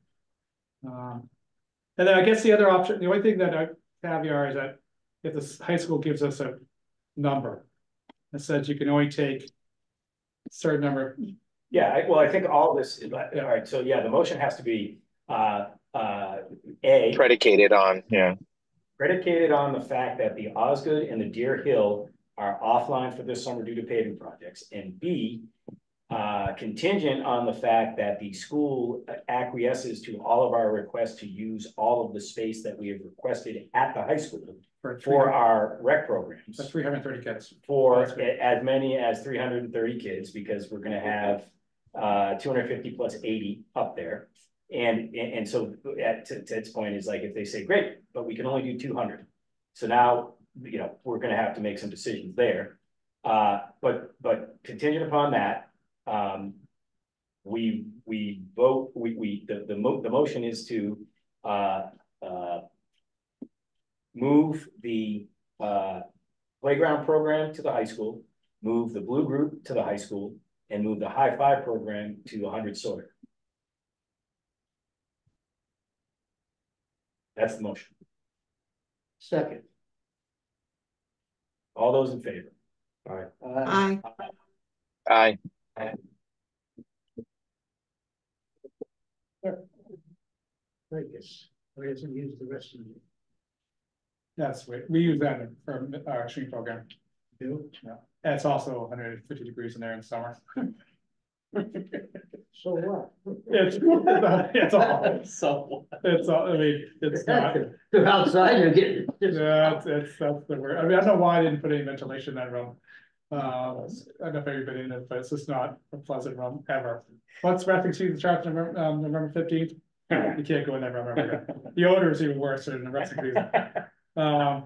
And then I guess the other option, the only thing that I caveat is that if the high school gives us a number that says you can only take a certain number. Yeah, well, I think all this, all right, so yeah, the motion has to be, Predicated on, predicated on the fact that the Osgood and the Deer Hill are offline for this summer due to paving projects, and B, contingent on the fact that the school acquiesces to all of our requests to use all of the space that we have requested at the high school for our rec programs. That's 330 kids. For as many as 330 kids, because we're gonna have 250 plus 80 up there. And so to Ted's point is like, if they say, great, but we can only do 200. So now, you know, we're gonna have to make some decisions there. But contingent upon that, we vote, the motion is to move the playground program to the high school, move the blue group to the high school, and move the high five program to 100 Sawyer. That's the motion. Second. All those in favor? All right. Aye. Aye. I guess, or doesn't use the rest of it. That's we use that for our extreme program. Do? Yeah, it's also 150 degrees in there in summer. So what? It's all. I mean, it's not. They're outside, they're getting. Yeah, that's the word. I mean, I don't know why I didn't put any ventilation in that room. I don't know if everybody in it, but it's just not a pleasant room ever. Once wrestling season starts November 15th, you can't go in that room ever again. The odor is even worse than the wrestling season.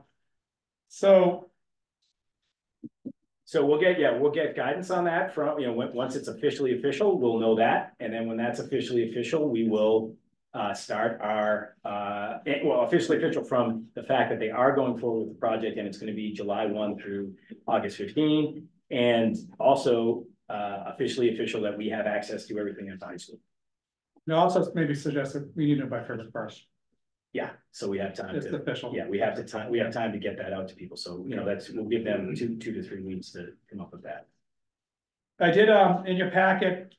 So we'll get guidance on that from, you know, once it's officially official, we'll know that. And then when that's officially official, we will start our, officially official from the fact that they are going forward with the project, and it's going to be July 1 through August 15. And also officially official that we have access to everything at the high school. No, also maybe suggest that we need it by February 1st. Yeah, so we have time It's to, official. yeah, we have time to get that out to people. So, you know, we'll give them two to 3 weeks to come up with that. I did, in your packet,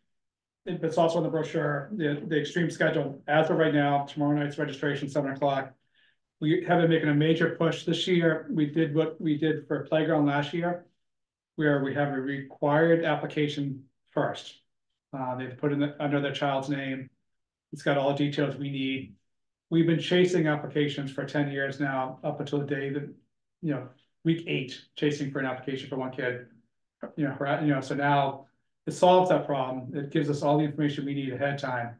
it's also in the brochure, the extreme schedule. As of right now, tomorrow night's registration, 7 o'clock. We have been making a major push this year. We did what we did for playground last year, where we have a required application first. They have to put in under their child's name. It's got all the details we need. We've been chasing applications for 10 years now, up until the day that, you know, week 8, chasing for an application for one kid. So now it solves that problem. It gives us all the information we need ahead of time.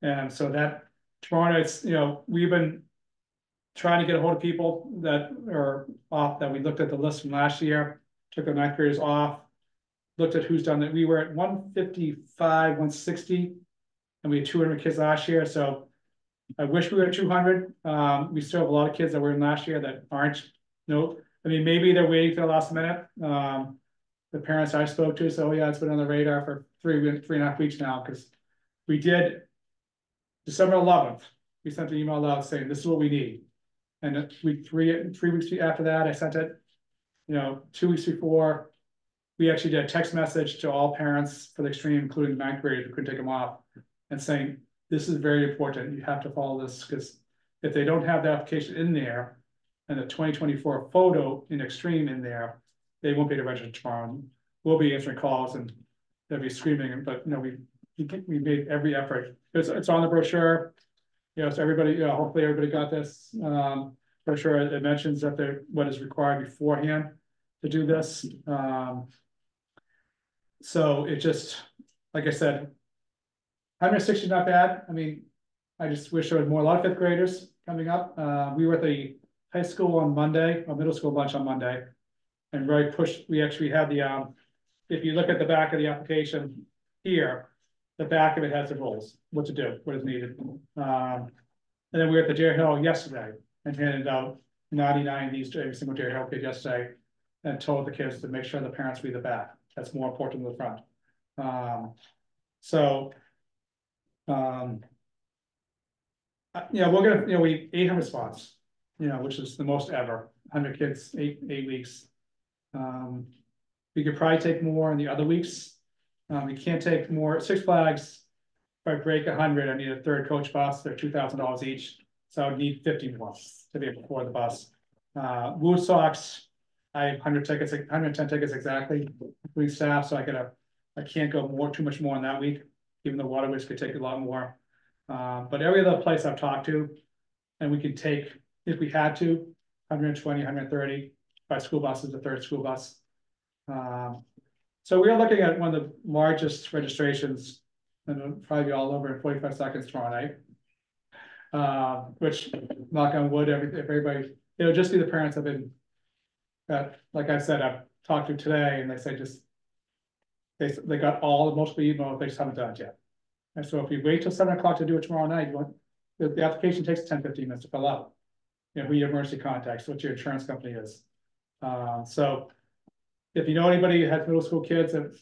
And so that tomorrow night's, you know, we've been trying to get a hold of people that are off, that we looked at the list from last year, took the 9th graders off, looked at who's done that. We were at 155, 160, and we had 200 kids last year. So I wish we were at 200. We still have a lot of kids that were in last year that aren't. Nope. I mean, maybe they're waiting till the last minute. The parents I spoke to, so yeah, it's been on the radar for 3.5 weeks now, because we did December 11th. We sent an email out saying this is what we need, and 3 weeks after that, I sent it. You know, 2 weeks before, we actually did a text message to all parents for the extreme, including ninth graders who couldn't take them off, and saying, this is very important, you have to follow this, because if they don't have the application in there and the 2024 photo in extreme in there, they won't be able to register tomorrow. We'll be answering calls and they'll be screaming, but you know, we made every effort. It's on the brochure. You know, so everybody, you know, hopefully everybody got this. Brochure, it mentions that what is required beforehand to do this. So it just, like I said, 160 is not bad. I mean, I just wish there was more, a lot of fifth graders coming up. We were at the high school on Monday, or middle school lunch on Monday. And really pushed, we actually had the, if you look at the back of the application here, the back of it has the rules, what to do, what is needed. And then we were at the Deer Hill yesterday and handed out 99 of these to every single Deer Hill kid yesterday and told the kids to make sure the parents read the back. That's more important than the front. Yeah, we're gonna, you know, we 800 spots, you know, which is the most ever. 100 kids, eight weeks. We could probably take more in the other weeks. We can't take more. Six Flags, if I break 100, I need a third coach bus. They're $2,000 each, so I would need 50 more to be able to afford the bus. Wood Sox, I have 100 tickets, 110 tickets exactly, including staff, so I can't go too much more in that week, even though Waterways could take a lot more. But every other place I've talked to, and we could take, if we had to, 120, 130 by school buses, the third school bus. So we are looking at one of the largest registrations, and it'll probably be all over in 45 seconds tomorrow night. Which, knock on wood, if everybody, it'll just be the parents have been, like I said, I've talked to today, and they say they got most of the email, they just haven't done it yet. And so if you wait till 7 o'clock to do it tomorrow night, the application takes 10-15 minutes to fill out. You know, who your emergency contacts, what your insurance company is. So if you know anybody who has middle school kids, and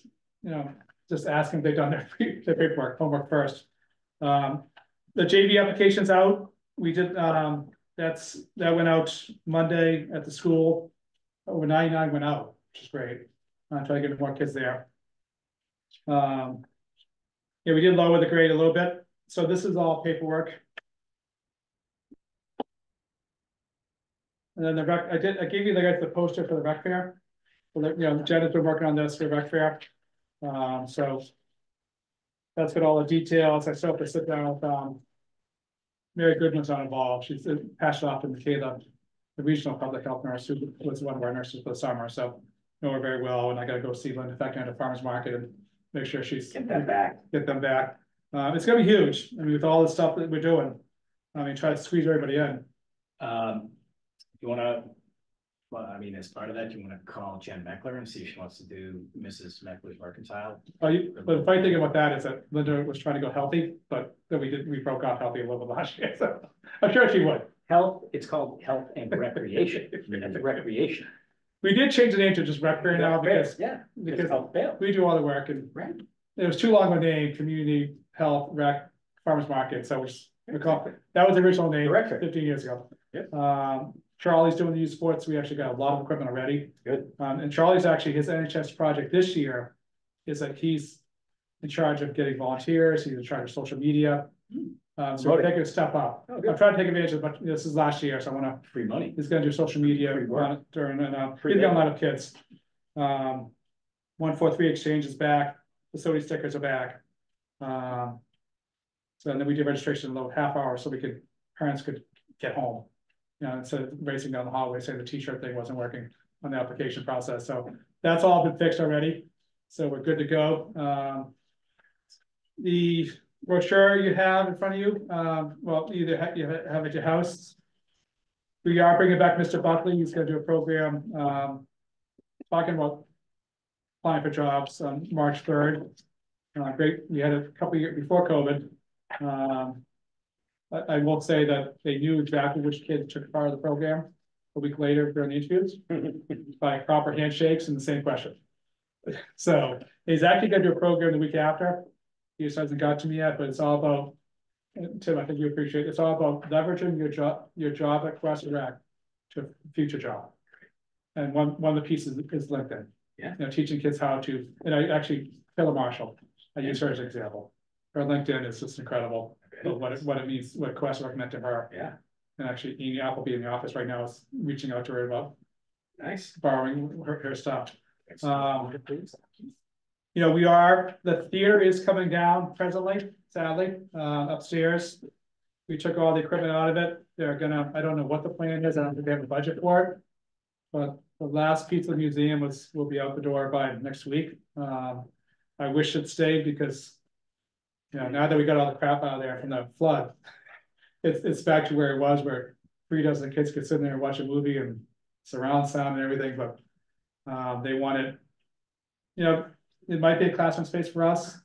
you know, just ask them if they've done their paperwork, homework first. The JV application's out. We did that went out Monday at the school. Over 99 went out, which is great. I'm trying to get more kids there. Yeah, we did lower the grade a little bit. So this is all paperwork. And then the rec, I gave you the guys the poster for the rec fair. So that, you know, Jen has been working on this for rec fair. So that's got all the details. I still have to sit down with Mary Goodman's not involved. She's passed it off to Michaela, the regional public health nurse, who was one of our nurses for the summer. So know her very well. And I got to go see Linda back at the farmer's market and make sure she's Get them back. Get them back. It's gonna be huge. I mean, with all the stuff that we're doing, I mean, try to squeeze everybody in. You wanna, well, I mean, as part of that, you wanna call Jen Meckler and see if she wants to do Mrs. Meckler's Mercantile? But the funny thing about that is that Linda was trying to go healthy, but then we broke off healthy a little bit last year, so I'm sure she would. Health, it's called health and recreation. That's recreation. We did change the name to just rec fair now because Health fail. we do all the work, and Right. it was too long of a name, community health rec farmers market, so we call that was the original name Rec fair. 15 years ago. Yep. Charlie's doing the youth sports. We actually got a lot of equipment already. Good. And Charlie's actually, his NHS project this year is that he's in charge of getting volunteers. He's in charge of social media. So we're taking a step up. Oh, good. I'm trying to take advantage of, but this is last year, so I want to. Free money. He's going to do social media during and he's got a lot of kids. 143 exchange is back. Facility stickers are back. So then we did registration in a little half hour, so parents could get home. You know, instead of racing down the hallway, saying the t-shirt thing wasn't working on the application process. So that's all been fixed already. So we're good to go. The brochure you have in front of you, well, either you have at your house. We are bringing back Mr. Buckley. He's going to do a program talking about applying for jobs on March 3rd. Great. We had a couple of years before COVID. I will say that they knew exactly which kids took part of the program a week later during the interviews by proper handshakes and the same question. So he's actually going to do a program the week after. He just hasn't got to me yet, but it's all about, Tim, I think you appreciate it. It's all about leveraging your job at Cross Rec to a future job. And one of the pieces is LinkedIn. Yeah. You know, teaching kids how to, and I actually, Phil Marshall, I use her as an example. Her LinkedIn is just incredible, what it means, what classwork meant to her. Yeah, And actually, Amy Appleby in the office right now is reaching out to her about nice. borrowing her stuff. You know, the theater is coming down presently, sadly, upstairs. We took all the equipment out of it. They're gonna, I don't know what the plan is, I don't think they have a budget for it. But the last piece of the museum will be out the door by next week. I wish it stayed because, you know, now that we got all the crap out of there from the flood, it's back to where it was, where 3 dozen kids could sit in there and watch a movie and surround sound and everything, but they wanted, you know, it might be a classroom space for us.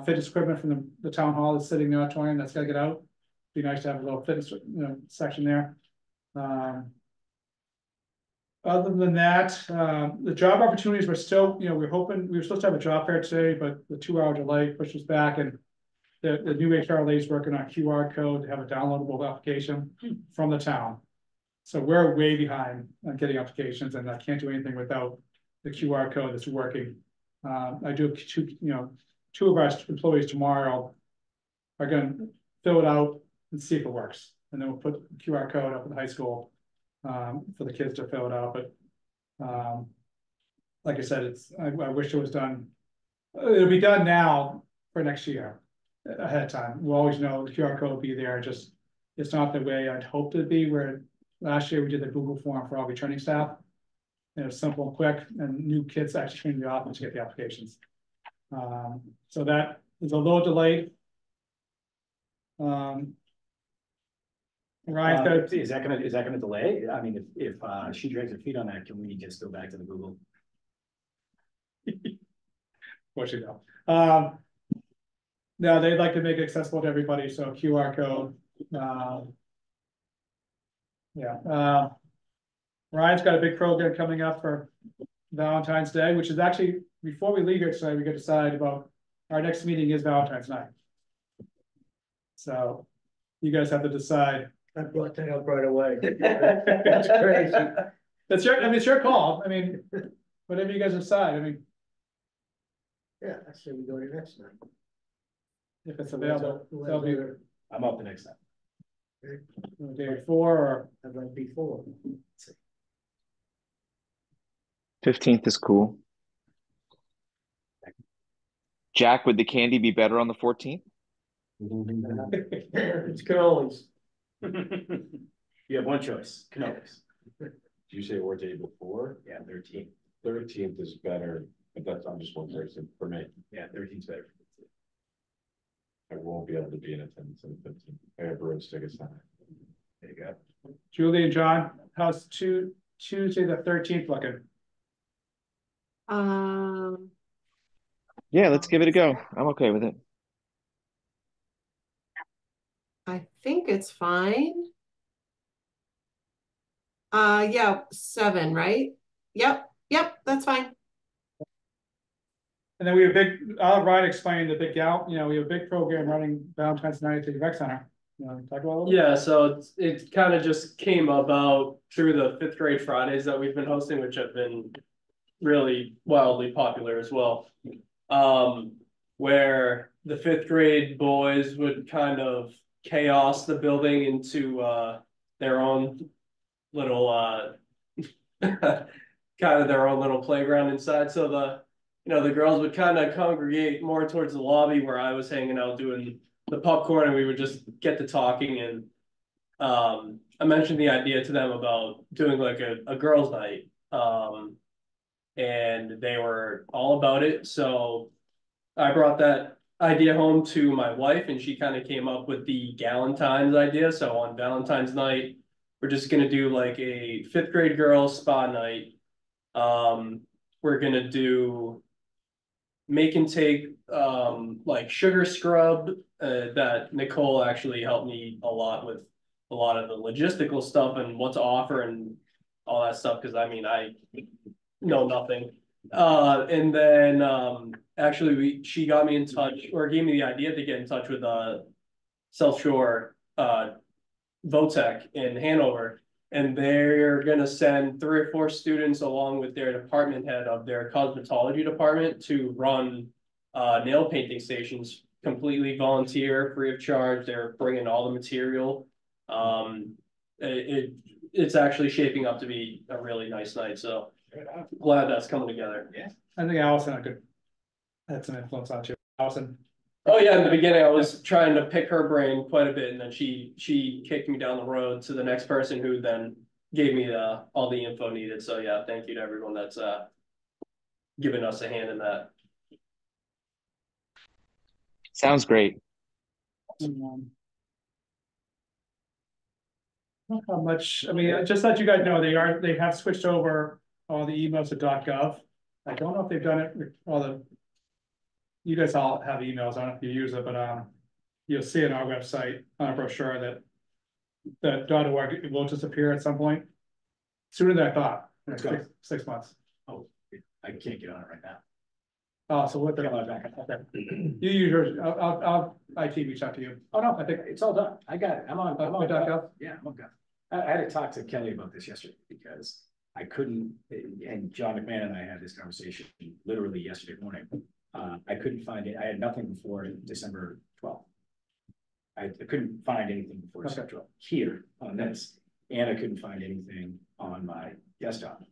Fitness equipment from the town hall is sitting in the auditorium, that's gotta get out. Be nice to have a little fitness, section there. Other than that, the job opportunities were still, you know, we were supposed to have a job fair today, but the 2-hour delay pushed us back, and the new HR lady is working on QR code to have a downloadable application from the town. So we're way behind on getting applications, and I can't do anything without the QR code that's working. I do have 2 of our employees tomorrow are gonna fill it out and see if it works. And then we'll put the QR code up at the high school for the kids to fill it out, but like I said, I wish it was done. It'll be done now for next year ahead of time. We'll always know the QR code will be there, just it's not the way I'd hoped it'd be, where last year we did the Google form for all returning staff. And it was simple and quick, and new kids actually came to the office to get the applications. So that is a little delayed. Ryan's got, Is that gonna delay? I mean, if she drags her feet on that, can we just go back to the Google? what you know. No, they'd like to make it accessible to everybody, so QR code. Yeah. Ryan's got a big program coming up for Valentine's Day, which is actually, before we leave here tonight, we could decide about, our next meeting is Valentine's night. So you guys have to decide. I brought that up right away. That's crazy. It's your call. I mean, whatever you guys decide. I mean, Yeah, I say we go to next night. if it's available, they'll be there I'm up the next time. the day before, or I've read before. 15th is cool. Jack, would the candy be better on the 14th? It's cannolis. You have one choice, cannolis. Did you say or day before? Yeah, 13. 13th is better, but that's, I'm just one person for me. Yeah, 13's better. I won't be able to be in attendance on the 15th. I have road tickets on it. There you go. Julie and John, how's Tuesday the 13th looking? Yeah, let's give it a go. I'm okay with it. I think it's fine. Yeah, 7, right? Yep, that's fine. And then we have a big, I'll have Ryan explain the big gal, we have a big program running Valentine's night at the rec center. You want to talk about it? Yeah, so it kind of just came about through the 5th grade Fridays that we've been hosting, which have been really wildly popular as well. Where the 5th grade boys would kind of chaos the building into their own little kind of their own little playground inside. So the girls would kind of congregate more towards the lobby where I was hanging out doing the popcorn, and we would just get to talking. And I mentioned the idea to them about doing like a girls' night, and they were all about it. So I brought that idea home to my wife, and she kind of came up with the Galentine's idea. So on Valentine's night, we're just gonna do like a 5th grade girls spa night. We're gonna do make and take like sugar scrub that Nicole actually helped me a lot with a lot of the logistical stuff and what to offer and all that stuff, because I mean I know nothing. And then actually she got me in touch, or gave me the idea to get in touch with South Shore Votech in Hanover, And they're gonna send 3 or 4 students along with their department head of their cosmetology department to run nail painting stations, completely volunteer, free of charge. They're bringing all the material. It's actually shaping up to be a really nice night, so glad that's coming together. Yeah. I think Allison had some influence on you. Allison, Oh yeah, in the beginning I was trying to pick her brain quite a bit, and then she kicked me down the road to the next person who then gave me all the info needed. So yeah, thank you to everyone that's given us a hand in that. Sounds great. not how much, I mean, just let you guys know, they have switched over all the emails to .gov. I don't know if they've done it with all the. You guys all have emails, I don't know if you use it, but you'll see on our website on a brochure that .org will disappear at some point. Sooner than I thought, Let's go. 6 months. Oh, I can't get on it right now. Oh, so what the hell back? Okay. You use yours, I'll IT reach out to you. Oh, no, I think it's all done. I got it. I'm on. .gov? Yeah, I'm on. I had to talk to Kelly about this yesterday because I couldn't, and John McMahon and I had this conversation literally yesterday morning. I couldn't find it. I had nothing before December 12th. I couldn't find anything before December 12th here on this, and I couldn't find anything on my desktop.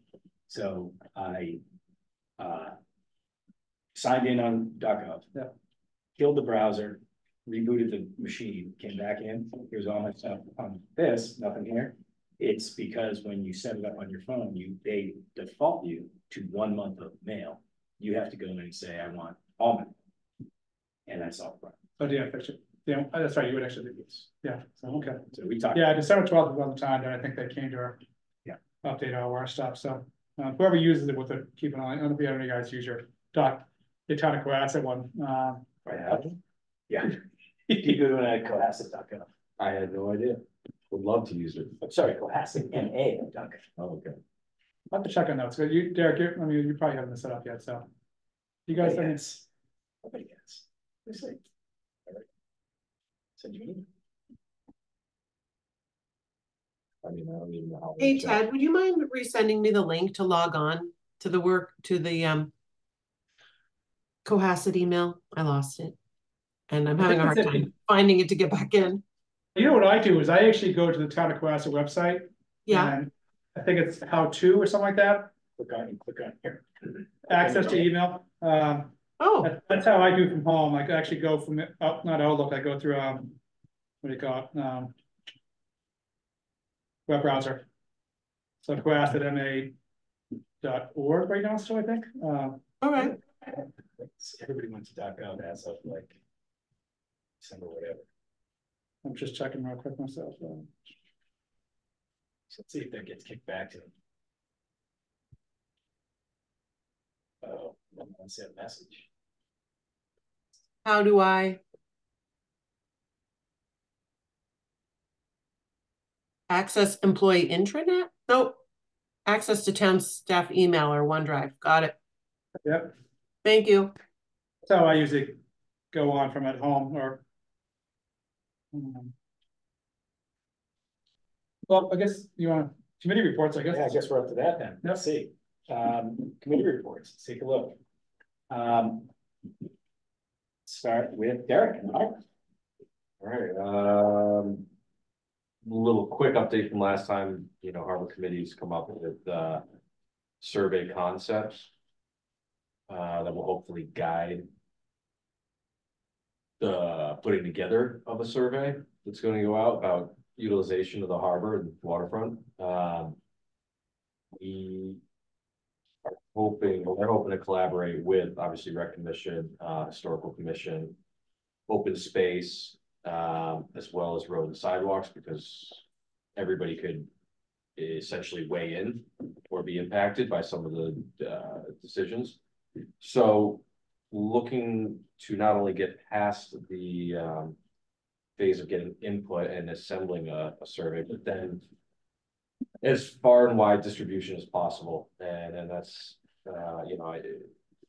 So I signed in on .gov, killed the browser, rebooted the machine, came back in. Here's all my stuff on this, nothing here. It's because when you set it up on your phone, they default you to 1 month of mail. You have to go in and say, I want all my mail. And that's all. Oh, yeah, fix it. Yeah, that's right, you would actually do this. Yeah, so, okay. So we talked. Yeah, December 12th was the time that I think they came to our. Yeah. Update all our stuff, so, whoever uses it with it, keep an eye, I don't know if you have any guys use your the town of Cohasset one, Yeah. You go to Cohasset.gov. I had no idea. Would love to use it. I'm sorry, Cohasset MA.gov. Oh, okay. I'll have to check on those, so you, Derek, I mean, you probably haven't set up yet, so. You guys, I mean, Nobody gets. Let's see. All right. Send you an email. I mean, I don't even know how. Hey Ted, would you mind resending me the link to log on to the Cohasset email? I lost it. And I'm having a hard time finding it to get back in. you know what I do is I actually go to the town of Cohasset website. Yeah. And I think it's how to or something like that, Click on here. access to email. Oh, That's how I do from home. I actually go from not Outlook, I go through what do you call it? Web browser. So cohassetma.org right now, so I think. all right. Everybody went to .gov as of like December, whatever. I'm just checking real quick myself. So let's see if that gets kicked back to them. Oh, I sent a message. How do I? Access employee intranet? Nope. Access to town staff email or OneDrive. Got it. Yep, Thank you. that's how I usually go on from at home or. Well, I guess you want committee reports, I guess. Yeah, I guess we're up to that then. Let's see. Committee reports, let's take a look. Start with Derek. All right, little quick update from last time, you know, Harbor Committee's come up with survey concepts that will hopefully guide the putting together of a survey that's going to go out about utilization of the harbor and waterfront. We are hoping, well, they're hoping to collaborate with obviously Rec Commission, Historical Commission, Open Space, as well as road and sidewalks, because everybody could essentially weigh in or be impacted by some of the decisions. So looking to not only get past the phase of getting input and assembling a survey, but then as far and wide distribution as possible. And that's, you know,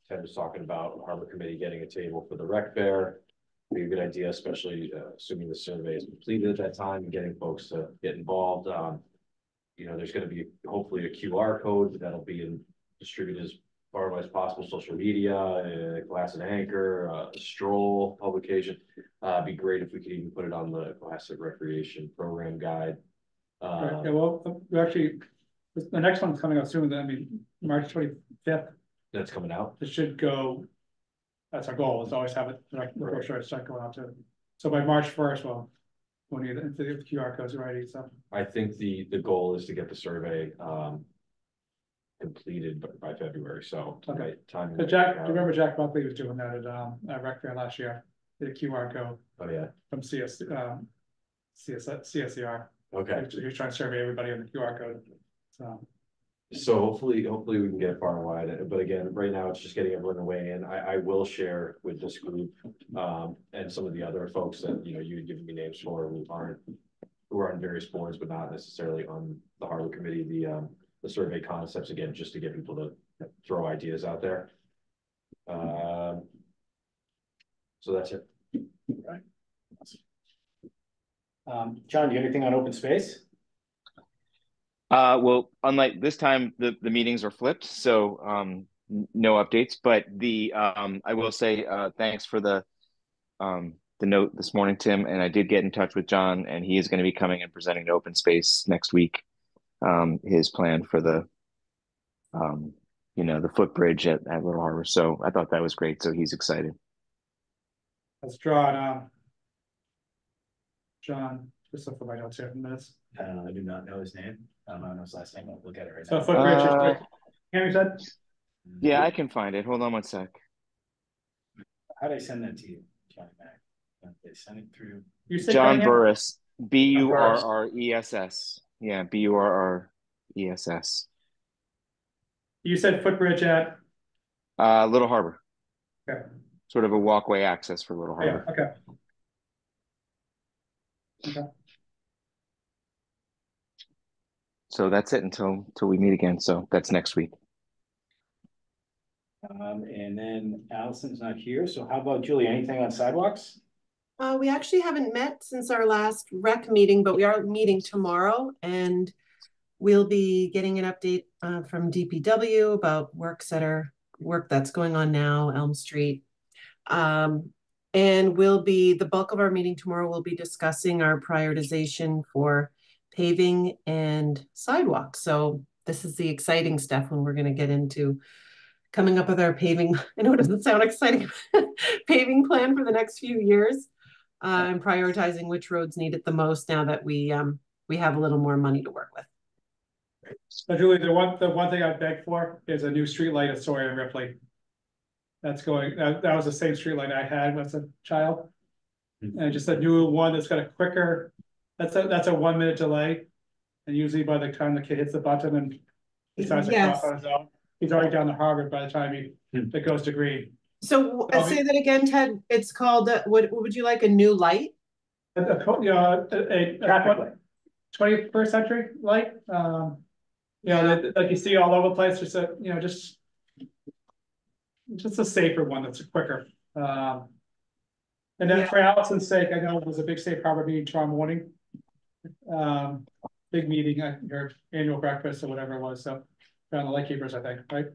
Ted was talking about Harbor Committee getting a table for the rec fair. Be a good idea, especially assuming the survey is completed at that time and getting folks to get involved. You know, there's gonna be hopefully a QR code that'll be distributed as far as possible, social media, Glass and Anchor, Stroll publication. Be great if we could even put it on the Classic Recreation Program Guide. Right, yeah, well, we actually, the next one's coming out soon, I mean, March 25th, That's coming out. it should go. That's our goal, is to always have it, like, the brochure start going out to, so by March 1st, we'll need the QR codes ready, so. I think the goal is to get the survey completed by February, so. Okay. Time. But Jack, do you remember Jack Buckley was doing that at Rec Fair last year, the QR code Oh, yeah, from CSCR. okay. He was trying to survey everybody on the QR code, so. So hopefully we can get far and wide, but again, right now it's just getting everyone away, and I will share with this group. And some of the other folks that, you know, you had given me names for who are on various boards, but not necessarily on the Harbor Committee, the survey concepts, again, just to get people to throw ideas out there. So that's it. Right. John, do you have anything on open space? Well, unlike this time, the meetings are flipped, so no updates. But I will say thanks for the note this morning, Tim. And I did get in touch with John, and he is going to be coming and presenting to open space next week. His plan for the the footbridge at Little Harbor. So I thought that was great. So he's excited. Let's draw it. John, just look for my notes here in minutes. I do not know his name. I don't know his last name. I'll look at it right So now. footbridge, Henry said? Yeah, I can find it. Hold on one sec. How did I send that to you, Johnny Mac? They sent it through. You said John Cunningham? Burris, Burress. Yeah, Burress. You said footbridge at? Little Harbor. Okay. Sort of a walkway access for Little Harbor. Yeah, okay. Okay. So that's it until we meet again. So that's next week. And then Allison's not here. So how about Julie? Anything on sidewalks? We actually haven't met since our last rec meeting, but we are meeting tomorrow, and we'll be getting an update from DPW about work that's going on now, Elm Street. And the bulk of our meeting tomorrow will be discussing our prioritization for paving and sidewalks. So this is the exciting stuff when we're going to get into coming up with our paving. I know it doesn't sound exciting, paving plan for the next few years, and prioritizing which roads need it the most now that we have a little more money to work with. So Julie, the one thing I beg for is a new street light at Sawyer and Ripley. That's going, that was the same street light I had as a child. And just a new one that's got a quicker, that's a 1 minute delay. And usually by the time the kid hits the button and decides to cross on his own, he's already down the harbor by the time it goes to green. So say that again, Ted. It's called, what would you like, a new light? A 21st century light. Like you see all over the place, just a safer one that's quicker. And then for Allison's sake, I know there's a big safe harbor meeting tomorrow morning. Big meeting, your annual breakfast or whatever it was. So around the lightkeepers, I think, right?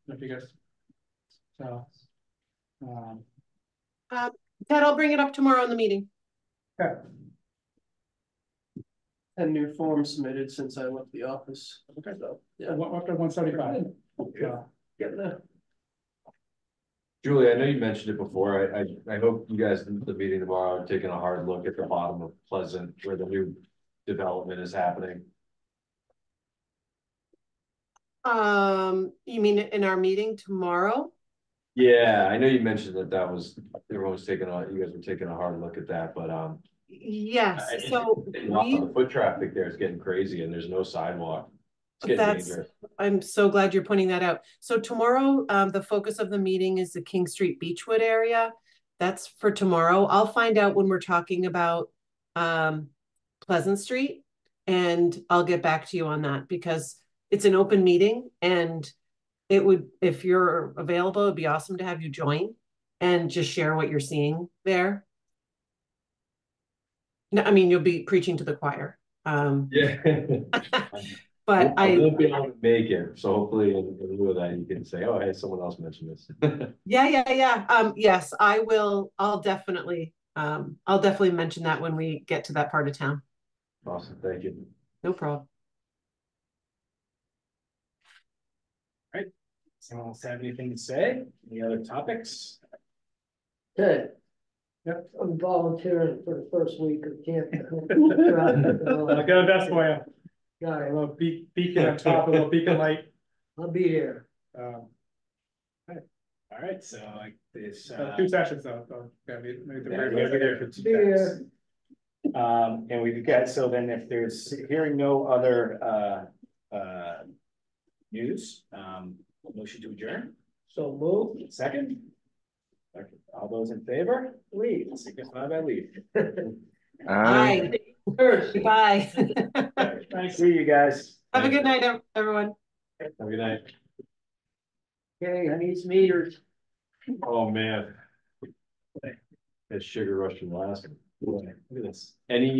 If you guys. So. Ted, I'll bring it up tomorrow in the meeting. Okay. A new form submitted since I left the office. Okay, so yeah, Up to 175. Yeah. getting there. Julie, I know you mentioned it before. I hope you guys in the meeting tomorrow are taking a hard look at the bottom of Pleasant where the new development is happening. You mean in our meeting tomorrow? Yeah, I know you mentioned that everyone was you guys were taking a hard look at that, but Yes, so the foot traffic there is getting crazy and there's no sidewalk. It's getting dangerous. I'm so glad you're pointing that out. So tomorrow, the focus of the meeting is the King Street Beechwood area. That's for tomorrow. I'll find out when we're talking about Pleasant Street, and I'll get back to you on that because it's an open meeting, and it would, if you're available, it'd be awesome to have you join and just share what you're seeing there. No, I mean, you'll be preaching to the choir. Yeah. But I I, won't be able to make it, so hopefully in lieu of that, you can say, oh, hey, someone else mentioned this. yeah. Yes, I will, I'll definitely mention that when we get to that part of town. Awesome, thank you. No problem. Does anyone else have anything to say? Any other topics? Ted. Yep. I'm volunteering for the first week of camp. I'll get a best for you. Got A it. little beacon on top, a little beacon light. I'll be here. All right, so like this. 2 sessions though. So maybe Yeah, there. we'll be there for 2 Be here. sessions. And we've got, so then if there's hearing no other news, motion to adjourn, So move, second. All those in favor, leave. signify by leave. Bye. First. Bye. Nice to see you guys. Have a good night, everyone. Have a good night. Okay, I need some meters. Oh, man. That sugar rush from last one. Look at this. Any